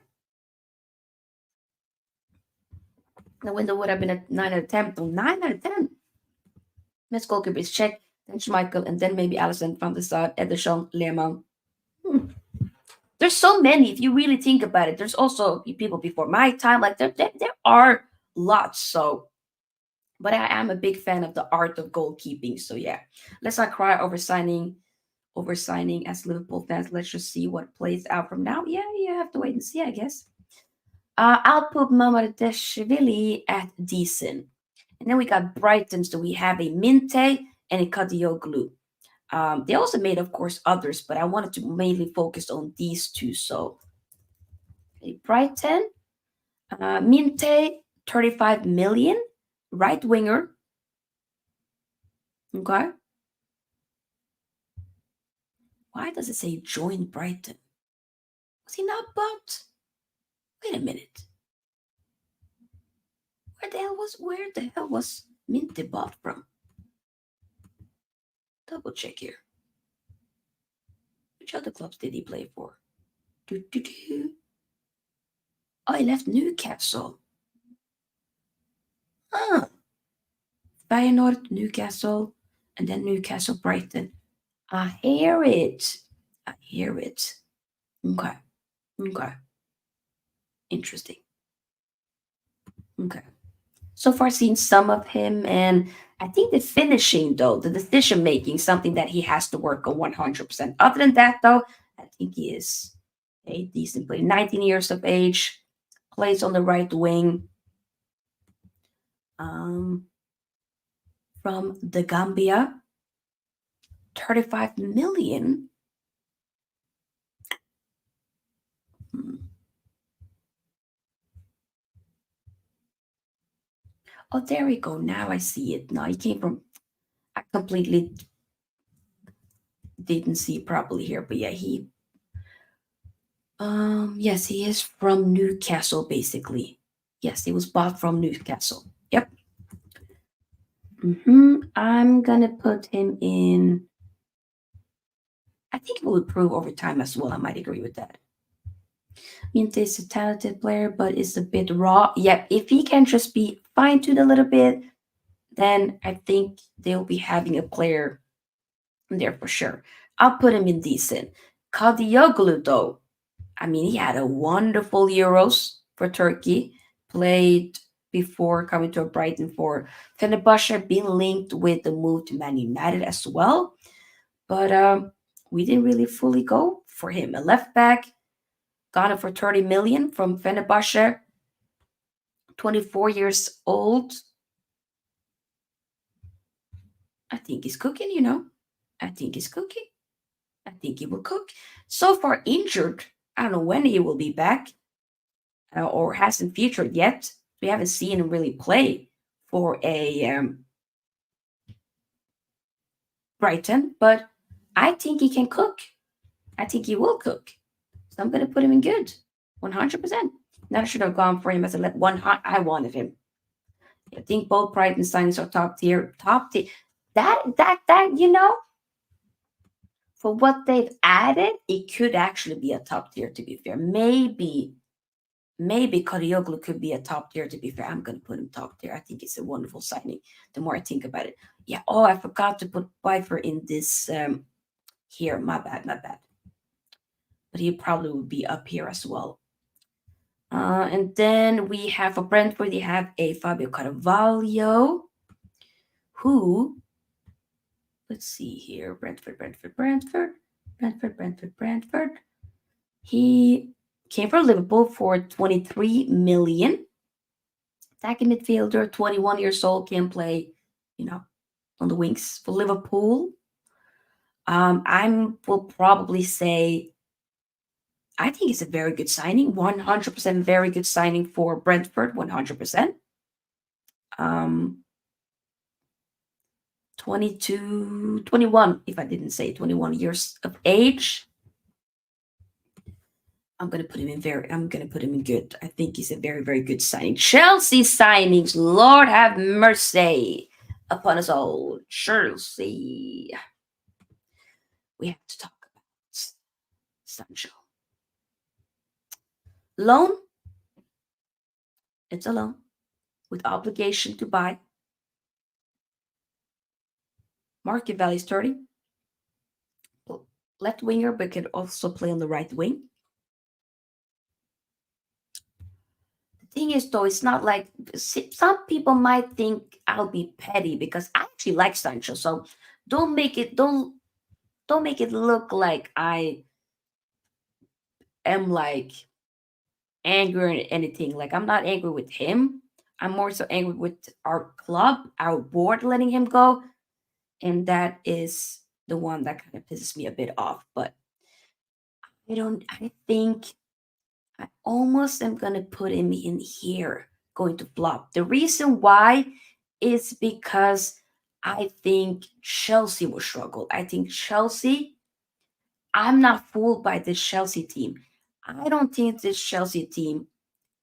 the window would have been a 9 out of 10. No, 9 out of 10. Best goalkeeper is Czech, then Schmeichel, and then maybe Allison from the start, Ederson, Lehmann. Hmm. There's so many if you really think about it. There's also people before my time. Like there are lots. So, but I am a big fan of the art of goalkeeping. So yeah, let's not cry over signing as Liverpool fans. Let's just see what plays out from now. Yeah, you have to wait and see, I guess. I'll put Mamadashvili at decent. And then we got Brighton, so we have a Minte and a Kadioglu. They also made, of course, others, but I wanted to mainly focus on these two. So, a Brighton, Minte, 35 million, right winger. Okay. Why does it say join Brighton? Was he not bought? Wait a minute. Where the hell was Minte bought from? Double check here. Which other clubs did he play for? Do. Oh, he left Newcastle. Ah, Feyenoord, Newcastle, and then Newcastle, Brighton. I hear it. I hear it. Okay. Okay. Interesting. Okay. So far, seen some of him, and I think the finishing, though, the decision making, something that he has to work on 100%. Other than that, though, I think he is a decent player. 19 years of age, plays on the right wing. Um, from the Gambia, 35 million. Hmm. Oh, there we go. Now I see it. Now he came from. I completely didn't see properly here, but yeah, he. Yes, he is from Newcastle, basically. Yes, he was bought from Newcastle. Yep. I'm gonna put him in. I think it will improve over time as well. I might agree with that. Minte is a talented player, but is a bit raw. Yep. If he can just be fine tuned a little bit, then I think they'll be having a player there for sure. I'll put him in decent. Kadioglu, though, I mean, he had a wonderful Euros for Turkey, played before coming to Brighton for Fenerbahce, being linked with the move to Man United as well. But we didn't really fully go for him. A left back, got him for 30 million from Fenerbahce, 24 years old. I think he's cooking. I think he's cooking. I think he will cook. So far injured. I don't know when he will be back, or hasn't featured yet. We haven't seen him really play for a Brighton, but I think he can cook. I think he will cook. So I'm going to put him in good, 100%. Not I should have gone for him as a one. I wanted him. I think both Brighton signings are top tier. Top tier. That, for what they've added, it could actually be a top tier, to be fair. Maybe Karioglu could be a top tier, to be fair. I'm going to put him top tier. I think it's a wonderful signing the more I think about it. Yeah. Oh, I forgot to put Piper in this here. My bad. My bad. But he probably would be up here as well. And then we have for Brentford, we have a Fabio Carvalho, who, let's see here, Brentford. He came from Liverpool for 23 million. Attacking midfielder, 21 years old, can play, you know, on the wings for Liverpool. I will probably say I think it's a very good signing. 100% very good signing for Brentford. 100%. Um, 22, 21. If I didn't say 21 years of age. I'm gonna put him in good. I think he's a very, very good signing. Chelsea signings, Lord have mercy upon us all. Chelsea. We have to talk about Sancho. Loan, it's a loan with obligation to buy. Market value is 30. Left winger, but can also play on the right wing. The thing is, though, it's not like some people might think I'll be petty because I actually like Sancho. So don't make it look like I am like angry or anything. Like I'm not angry with him. I'm more so angry with our club, our board letting him go, and that is the one that kind of pisses me a bit off. But I don't. I think I almost am gonna put him in here, going to flop. The reason why is because I think Chelsea will struggle. I think Chelsea. I'm not fooled by this Chelsea team. I don't think this Chelsea team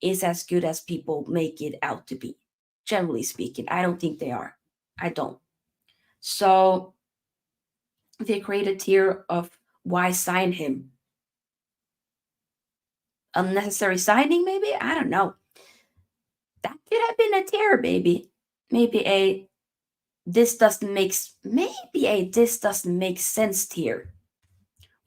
is as good as people make it out to be. Generally speaking, I don't think they are. I don't. So they create a tier of why sign him. Unnecessary signing, maybe? I don't know. That could have been a tier, maybe. Maybe a this doesn't make sense tier.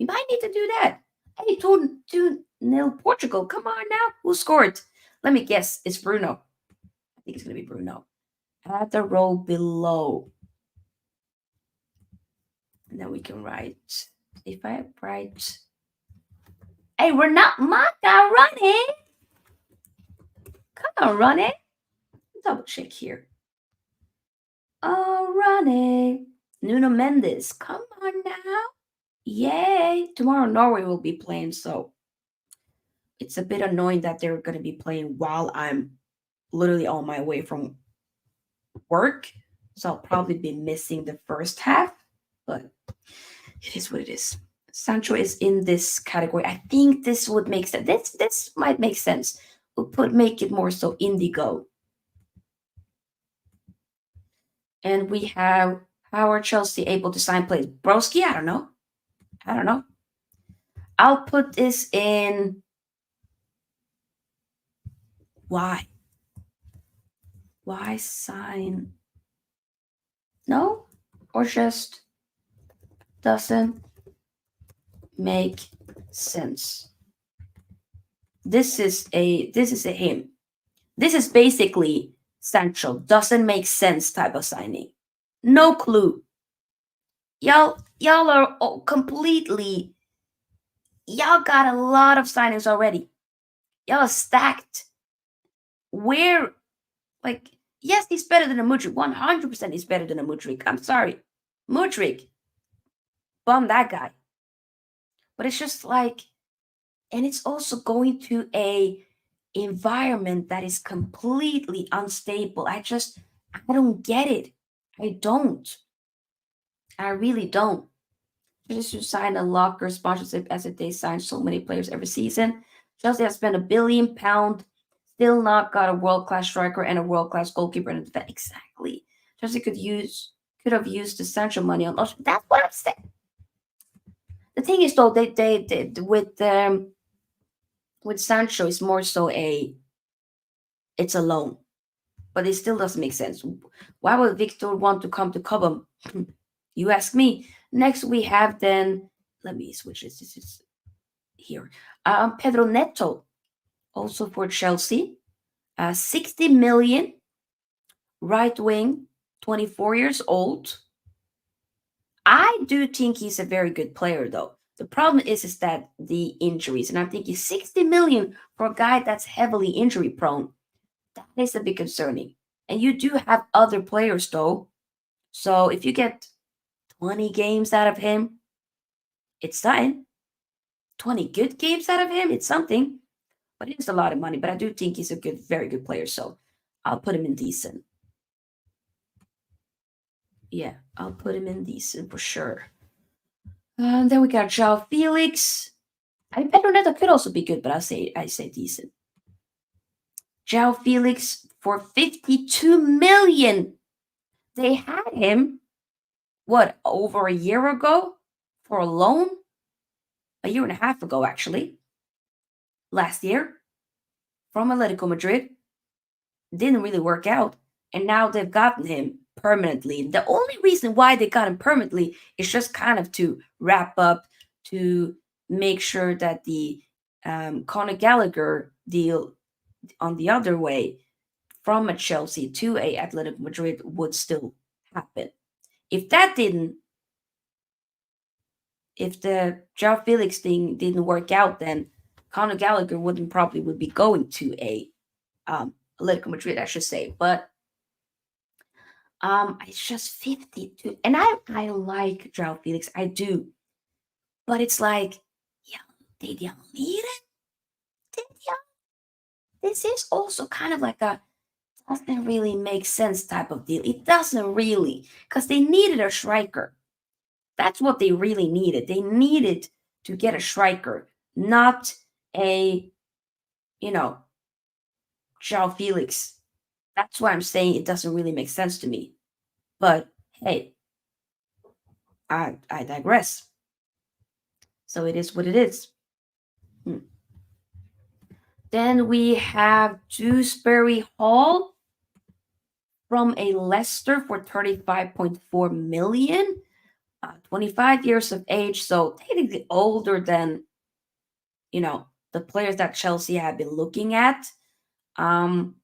We might need to do that. Hey, 2-0 Portugal. Come on now. Who scored? Let me guess. It's Bruno. I think it's gonna be Bruno. Add the row below. And then we can write, if I write, hey, we're not macaroni. Come on, Ronnie. Double check here. Oh, Ronnie. Nuno Mendes. Come on now. Yay. Tomorrow Norway will be playing, so it's a bit annoying that they're going to be playing while I'm literally on my way from work. So I'll probably be missing the first half, but it is what it is. Sancho is in this category. I think this would make sense. This might make sense. We'll make it more so indigo. And we have how are Chelsea able to sign players? Broski, I don't know. I'll put this in why? Why sign? No? Or just doesn't make sense. This is a him. This is basically Sancho doesn't make sense type of signing. No clue. Y'all are completely. Y'all got a lot of signings already. Y'all are stacked. Where, like, yes, he's better than a Mudryk. 100% he's better than a Mudryk. I'm sorry, Mudryk. Bum that guy. But it's just like, and it's also going to a environment that is completely unstable. I don't get it. I don't. I really don't. Just to sign a locker sponsorship as if they sign so many players every season. Chelsea has spent £1 billion, still not got a world-class striker and a world-class goalkeeper in the defense. Exactly. Chelsea could have used the Sancho money on us. That's what I'm saying. The thing is though, they with Sancho, it's more so it's a loan. but it still doesn't make sense. Why would Victor want to come to Cobham? You ask me. Next, we have then, let me switch this. This is here. Pedro Neto, also for Chelsea. 60 million, right wing, 24 years old. I do think he's a very good player, though. The problem is that the injuries, and I'm thinking 60 million for a guy that's heavily injury prone. That is a bit concerning. And you do have other players, though. So if you get 20 games out of him, it's something. 20 good games out of him, it's something. But it is a lot of money. But I do think he's a good, very good player. So I'll put him in decent. Yeah, I'll put him in decent for sure. And then we got João Felix. I mean, Pedro Neto could also be good, but I say decent. João Felix for 52 million. They had him, what, over a year ago for a loan? A year and a half ago, actually. Last year from Atletico Madrid. Didn't really work out. And now they've gotten him permanently. The only reason why they got him permanently is just kind of to wrap up, to make sure that the Conor Gallagher deal on the other way from a Chelsea to a Atletico Madrid would still happen. If that didn't, if the João Felix thing didn't work out, then Conor Gallagher would be going to a Atletico Madrid, I should say. But it's just 52, and I like João Felix, I do, but it's like, yeah, did you need it? Did you? This is also kind of like a doesn't really make sense type of deal. It doesn't really, because they needed a striker. That's what they really needed. They needed to get a striker, not a, you know, João Felix. That's why I'm saying it doesn't really make sense to me. But hey, I digress. So it is what it is. Then we have Dewsbury Hall from a Leicester for 35.4 million. 25 years of age, so technically older than, the players that Chelsea have been looking at. But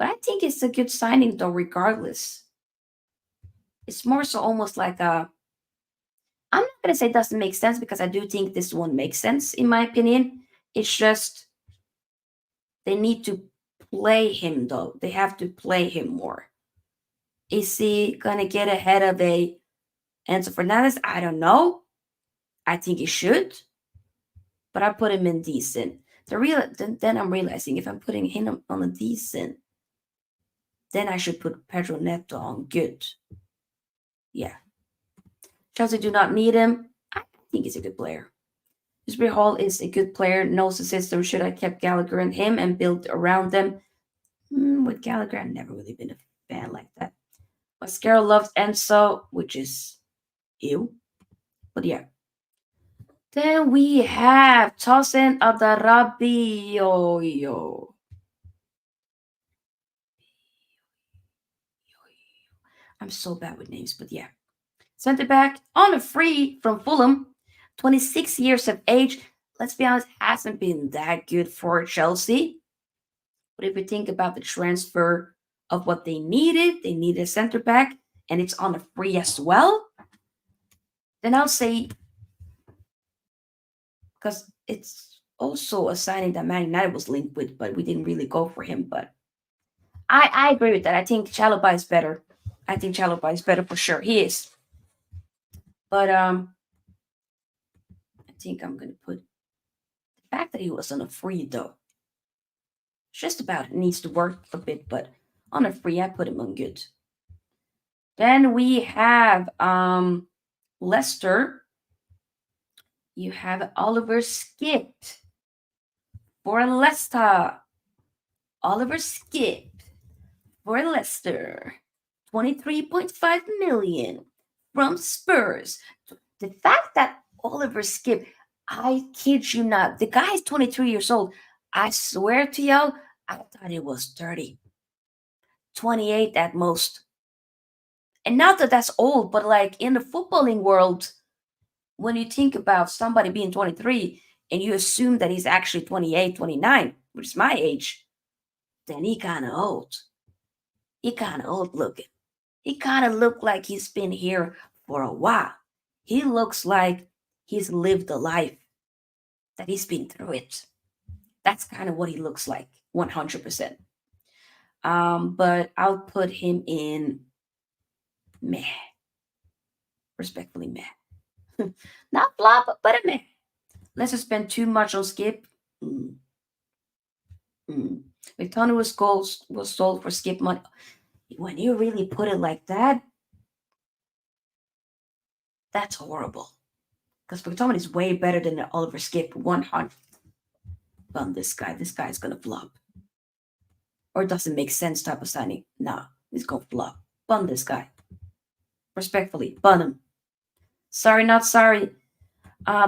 I think it's a good signing, though, regardless. It's more so almost like a. I'm not going to say it doesn't make sense because I do think this one makes sense, in my opinion. It's just they need to play him, though. They have to play him more. Is he going to get ahead of a Enzo Fernandez? I don't know. I think he should. But I put him in decent. Then I'm realizing if I'm putting him on a decent, then I should put Pedro Neto on good. Yeah. Chelsea do not need him. I think he's a good player. Dewsbury Hall is a good player, knows the system. Should I kept Gallagher and him and build around them? With Gallagher, I've never really been a fan like that. Mascara loves Enzo, which is ew. But yeah. Then we have Tosin Adarabioyo. I'm so bad with names, but yeah. Centre back on a free from Fulham, 26 years of age. Let's be honest, hasn't been that good for Chelsea. But if you think about the transfer of what they needed a centre back, and it's on a free as well. Then I'll say, because it's also a signing that Man United was linked with, but we didn't really go for him. But I agree with that. I think Chalobah is better. I think Chalobah is better for sure. He is. But I think I'm gonna put the fact that he was on a free though. Just about it needs to work a bit, but on a free I put him on good. Then we have Leicester. You have Oliver Skip for Leicester. Oliver Skip for Leicester. 23.5 million from Spurs. The fact that Oliver Skip, I kid you not, the guy is 23 years old. I swear to y'all, I thought he was 30. 28 at most. And not that that's old, but like in the footballing world, when you think about somebody being 23 and you assume that he's actually 28, 29, which is my age, then he kind of old. He kind of old looking. He kind of look like he's been here for a while. He looks like he's lived a life, that he's been through it. That's kind of what he looks like, 100%. But I'll put him in meh, respectfully meh. Not flop, but a meh. Let's just spend too much on Skip. Mm. Mm. McTominay was sold for Skip money. When you really put it like that, that's horrible. Because McTominay is way better than Oliver Skip 100. Bun this guy. This guy's gonna flop. Or it doesn't make sense type of signing. Nah, he's gonna flop. Bun this guy. Respectfully, bun him. Sorry, not sorry.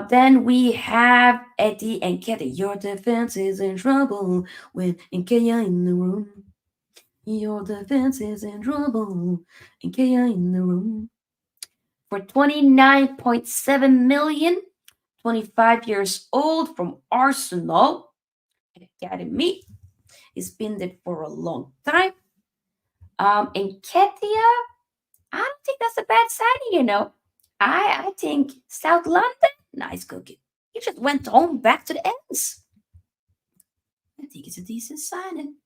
Then we have Eddie and Ketty. Your defense is in trouble with Nkea in the room. Your defense is in trouble. Nkea in the room. For 29.7 million, 25 years old from Arsenal Academy. He's been there for a long time. And Ketia, I don't think that's a bad signing. I think South London, nice cookie. He just went home back to the ends. I think it's a decent signing.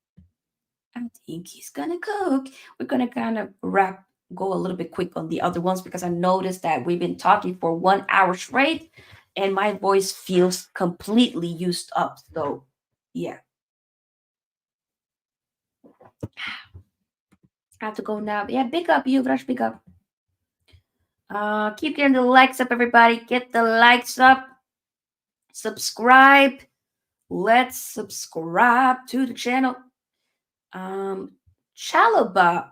I think he's gonna cook. We're gonna kind of go a little bit quick on the other ones because I noticed that we've been talking for 1 hour straight and my voice feels completely used up. So, yeah. I have to go now. Yeah, big up, you, Rush, big up. Keep getting the likes up, everybody. Get the likes up. Subscribe. Let's subscribe to the channel. Chalobah.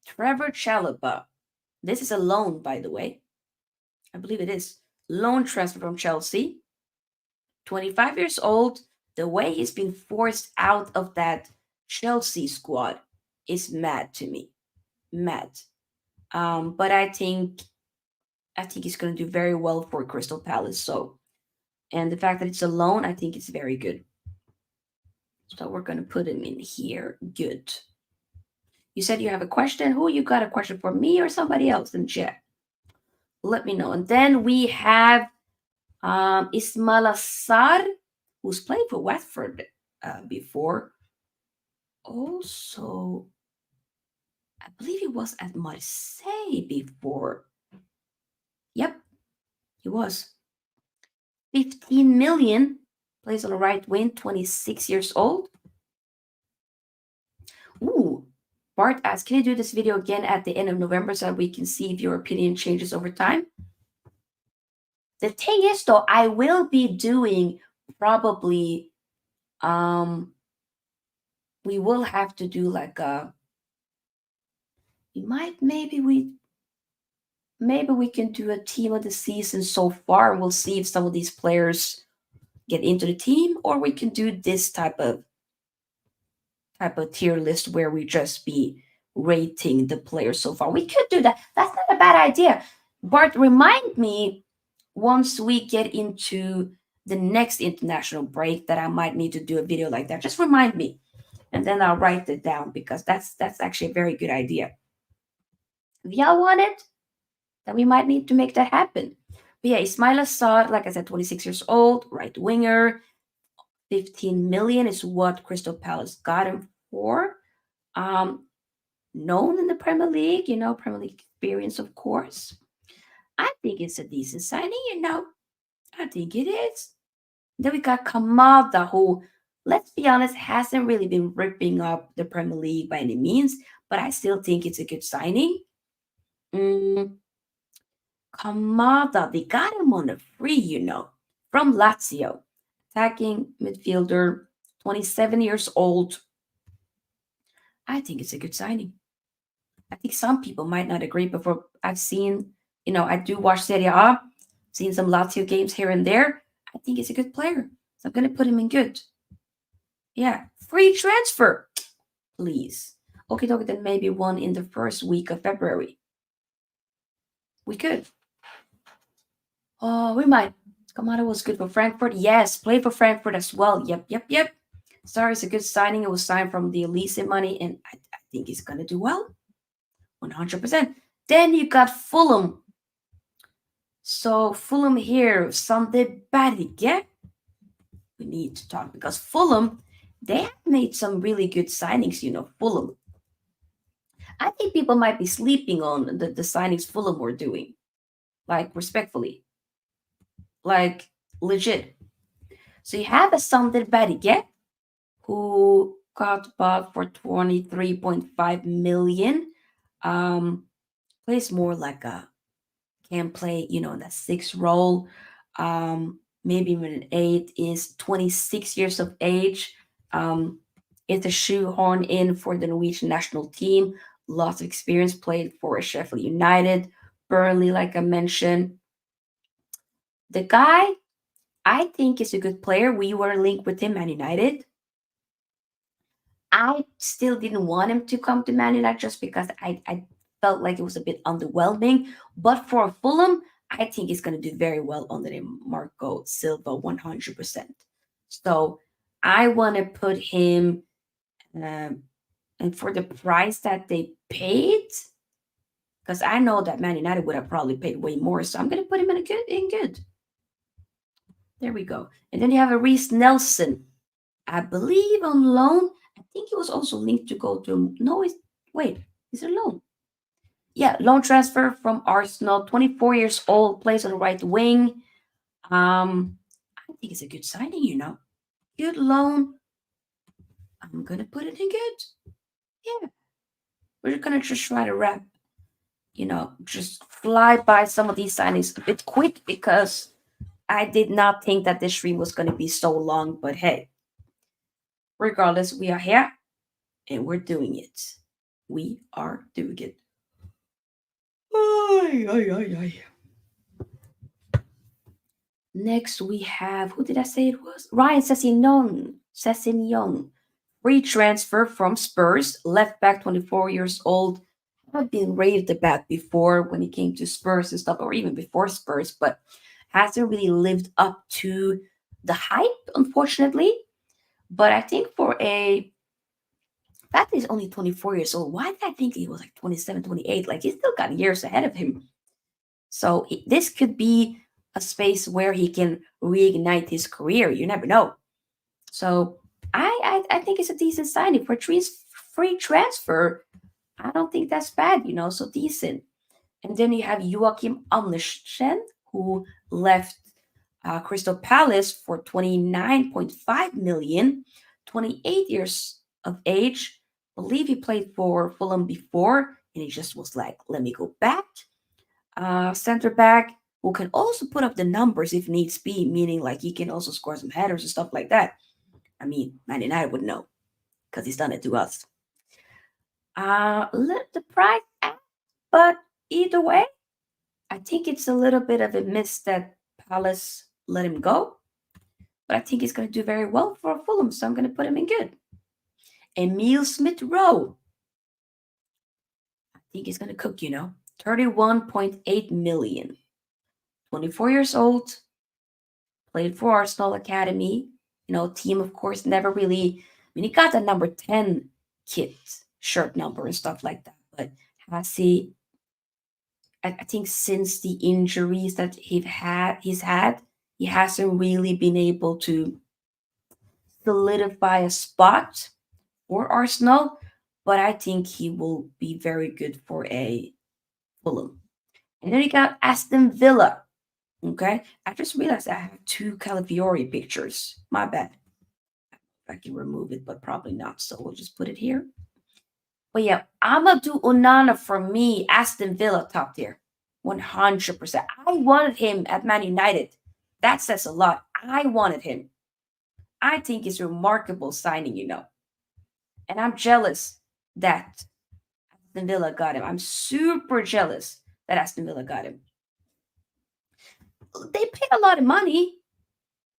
Trevor Chalobah. This is a loan, by the way. I believe it is. Loan transfer from Chelsea. 25 years old. The way he's been forced out of that Chelsea squad is mad to me. Mad. But I think he's going to do very well for Crystal Palace. So, and the fact that it's a loan, I think it's very good. So we're going to put him in here. Good. You said you have a question. Who you got a question for, me or somebody else in chat? Let me know. And then we have Ismail Assar, who's played for Watford before. Also, I believe he was at Marseille before. Yep, he was. 15 million. Plays on the right wing, 26 years old. Ooh, Bart asks, can you do this video again at the end of November so that we can see if your opinion changes over time? The thing is, though, I will be doing probably, we will have to do like maybe we can do a team of the season so far. We'll see if some of these players get into the team, or we can do this type of tier list where we just be rating the players so far. We could do that. That's not a bad idea. Bart, remind me once we get into the next international break that I might need to do a video like that. Just remind me, and then I'll write it down because that's actually a very good idea. If y'all want it, then we might need to make that happen. But yeah, Ismail Assar, like I said, 26 years old, right winger. 15 million is what Crystal Palace got him for. Known in the Premier League, Premier League experience, of course. I think it's a decent signing, I think it is. Then we got Kamada, who, let's be honest, hasn't really been ripping up the Premier League by any means, but I still think it's a good signing. Kamada, they got him on a free, from Lazio. Attacking midfielder, 27 years old. I think it's a good signing. I think some people might not agree, but I've seen, I do watch Serie A, seen some Lazio games here and there. I think he's a good player. So I'm going to put him in good. Yeah. Free transfer, please. Okay, dokie, then maybe one in the first week of February. We could. Oh, we might. Kamada was good for Frankfurt. Yes, played for Frankfurt as well. Yep, yep, yep. Sorry, it's a good signing. It was signed from the Elise money, and I think he's gonna do well. 100%. Then you got Fulham. So Fulham here, something bad again. We need to talk because Fulham, they have made some really good signings. Fulham. I think people might be sleeping on the signings Fulham were doing, like respectfully, like legit. So you have a something bad again, who got bought for 23.5 million. Um, Plays more like a can play, in that sixth role. Maybe even an eight, is 26 years of age. Um, it's a shoehorn in for the Norwegian national team. Lots of experience, played for Sheffield United, Burnley, like I mentioned. The guy, I think, is a good player. We were linked with him, Man United. I still didn't want him to come to Man United just because I felt like it was a bit underwhelming. But for Fulham, I think he's going to do very well under the Marco Silva 100%. So I want to put him, and for the price that they paid, because I know that Man United would have probably paid way more. So I'm going to put him in good. There we go. And then you have a Reese Nelson, I believe on loan. I think he was also linked to go to. No, wait, is it loan? Yeah, loan transfer from Arsenal. 24 years old, plays on the right wing. I think it's a good signing. Good loan. I'm gonna put it in good. Yeah, we're gonna just try to wrap. Just fly by some of these signings a bit quick because I did not think that this stream was gonna be so long. But hey, regardless, we are here and we're doing it. We are doing it. Ay, ay, ay, ay. Next, we have, who did I say it was? Ryan Sessegnon. Free transfer from Spurs, left back, 24 years old. I've been raved about before when it came to Spurs and stuff, or even before Spurs, but hasn't really lived up to the hype, unfortunately. But I think for a fact he's only 24 years old, why did I think he was like 27, 28? Like, he's still got years ahead of him. So this could be a space where he can reignite his career. You never know. So I think it's a decent signing for free transfer. I don't think that's bad. So decent. And then you have Joachim Andersen, who left Crystal Palace for 29.5 million, 28 years of age. Believe he played for Fulham before, and he just was like, let me go back. Center back who can also put up the numbers if needs be, meaning like he can also score some headers and stuff like that. I mean, Man United would know because he's done it to us. Let the price act, but either way, I think it's a little bit of a miss that Palace let him go. But I think he's going to do very well for Fulham, so I'm going to put him in good. Emil Smith Rowe. I think he's going to cook, 31.8 million. 24 years old. Played for Arsenal Academy. Team, of course, never really. I mean, he got the number 10 kit, shirt number, and stuff like that. But has he, I think since the injuries that he's had, he hasn't really been able to solidify a spot for Arsenal. But I think he will be very good for a Fulham. And then you got Aston Villa. Okay, I just realized I have two Califiori pictures. My bad. I can remove it, but probably not. So we'll just put it here. But yeah, Amadou Onana for me, Aston Villa top tier. 100%. I wanted him at Man United. That says a lot. I wanted him. I think it's a remarkable signing. And I'm jealous that Aston Villa got him. I'm super jealous that Aston Villa got him. They paid a lot of money,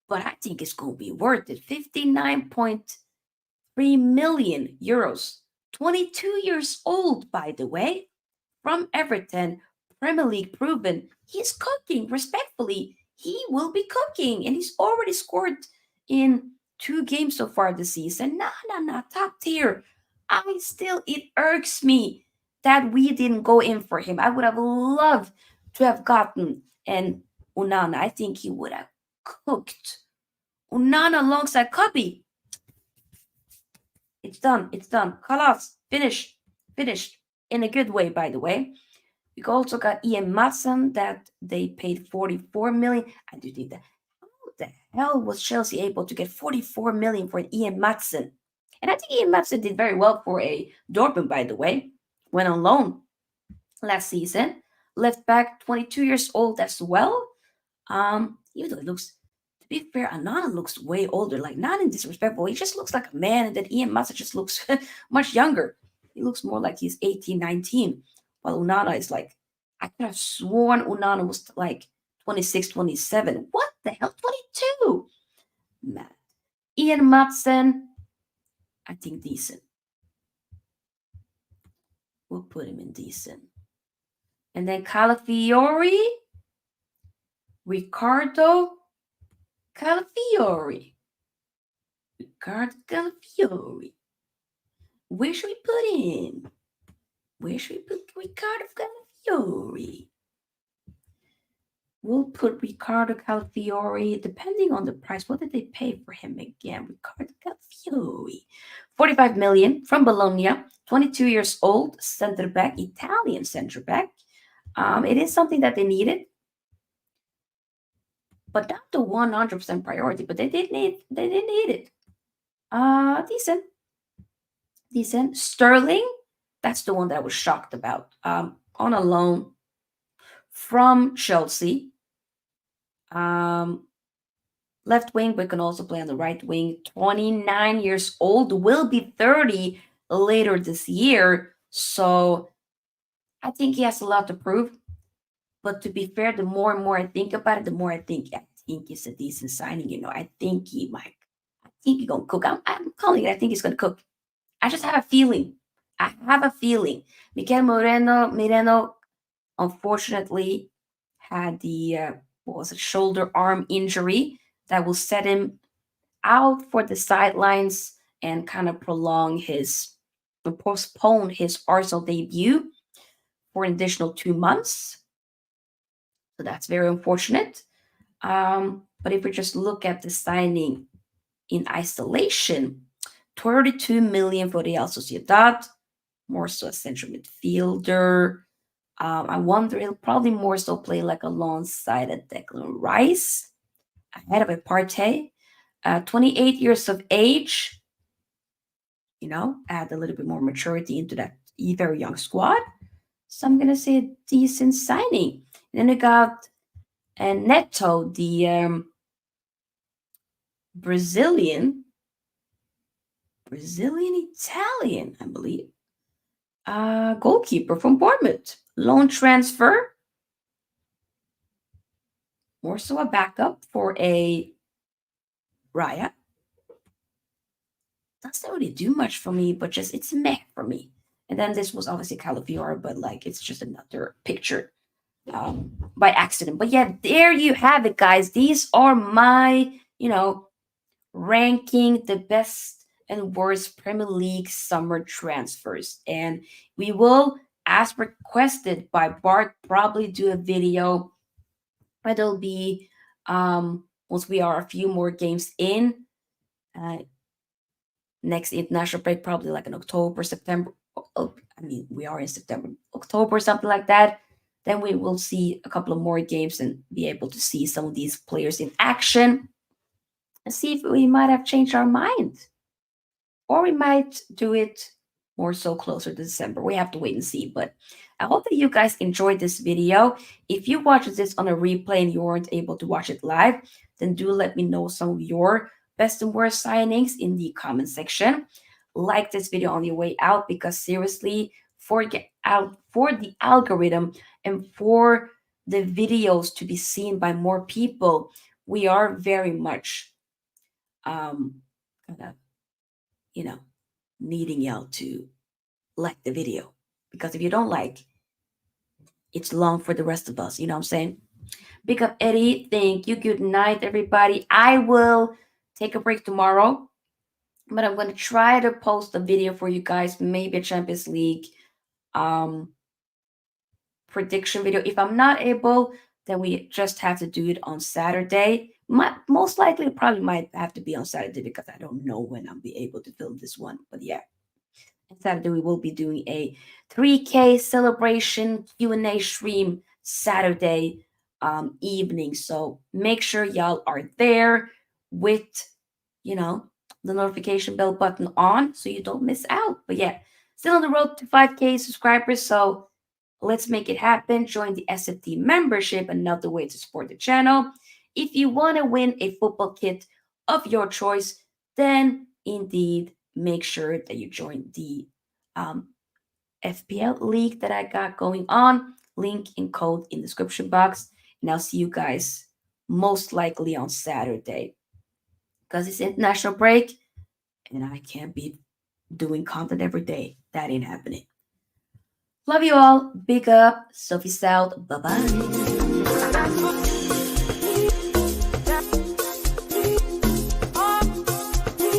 but I think it's going to be worth it. 59.3 million euros. 22 years old, by the way, from Everton, Premier League proven. He's cooking, respectfully. He will be cooking, and he's already scored in 2 games so far this season. Nah, nah, nah, top tier. It irks me that we didn't go in for him. I would have loved to have gotten an Unana. I think he would have cooked. Unana alongside Copy. It's done. It's done. Kalas. Finished. Finished. In a good way, by the way. We also got Ian Matson that they paid 44 million. I do think that. How the hell was Chelsea able to get 44 million for an Ian Matson? And I think Ian Matson did very well for a Dortmund, by the way. Went on loan last season. Left back, 22 years old as well. Even though it looks, to be fair, Anana looks way older. Like, not in disrespectful, he just looks like a man, and then Ian Massa just looks much younger. He looks more like he's 18, 19. While Unana is like, I could have sworn Unana was like 26, 27. What the hell? 22? Man. Ian Matson, I think decent. We'll put him in decent. And then Califiori, Ricardo Calafiori. Ricardo Calafiori. Where should we put him? Where should we put Ricardo Calafiori? We'll put Ricardo Calafiori, depending on the price. What did they pay for him again? Ricardo Calafiori. 45 million from Bologna, 22 years old, center back, Italian center back. It is something that they needed, but not the 100% priority. But they did need it. Decent. Decent. Sterling, that's the one that I was shocked about. On a loan from Chelsea. Left wing, but can also play on the right wing. 29 years old, will be 30 later this year. So I think he has a lot to prove. But to be fair, the more and more I think about it, the more I think it's a decent signing. I think he might. I think he's gonna cook. I'm calling it. I think he's gonna cook. I just have a feeling. I have a feeling. Miguel Moreno, unfortunately, had the shoulder arm injury that will set him out for the sidelines and kind of postpone his Arsenal debut for an additional 2 months. So that's very unfortunate. But if we just look at the signing in isolation, 32 million for Real Sociedad, more so a central midfielder. I wonder he'll probably more so play like alongside a Declan Rice, ahead of a Partey. 28 years of age, add a little bit more maturity into that very young squad. So I'm gonna say a decent signing. And then we got Neto, the Brazilian Italian, I believe. Goalkeeper from Bournemouth. Loan transfer. More so a backup for a Raya. Doesn't really do much for me, but just it's meh for me. And then this was obviously Califiori, but like it's just another picture by accident. But yeah, there you have it, guys. These are my, ranking the best and worst Premier League summer transfers. And we will, as requested by Bart, probably do a video. It'll be once we are a few more games in. Next international break, probably like in October, September. We are in September, October, something like that. Then we will see a couple of more games and be able to see some of these players in action and see if we might have changed our mind. Or we might do it more so closer to December. We have to wait and see. But I hope that you guys enjoyed this video. If you watched this on a replay and you weren't able to watch it live, then do let me know some of your best and worst signings in the comment section. Like this video on your way out, because seriously, for the algorithm and for the videos to be seen by more people, we are very much kind of needing y'all to like the video. Because if you don't like, it's long for the rest of us. You know what I'm saying? Big up, Eddie. Thank you. Good night, everybody. I will take a break tomorrow, but I'm going to try to post a video for you guys, maybe a Champions League um, prediction video. If I'm not able, then we just have to do it on Saturday. Most likely, it probably might have to be on Saturday because I don't know when I'll be able to film this one. But yeah, on Saturday we will be doing a 3K celebration Q&A stream Saturday evening. So make sure y'all are there with, you know, the notification bell button on so you don't miss out. But yeah, still on the road to 5K subscribers. So let's make it happen. Join the SFT membership, another way to support the channel. If you want to win a football kit of your choice, then indeed make sure that you join the um, FPL league that I got going on. Link and code in the description box. And I'll see you guys most likely on Saturday because it's international break and I can't be doing content every day. That ain't happening. Love you all. Big up. Sophie South. Bye bye.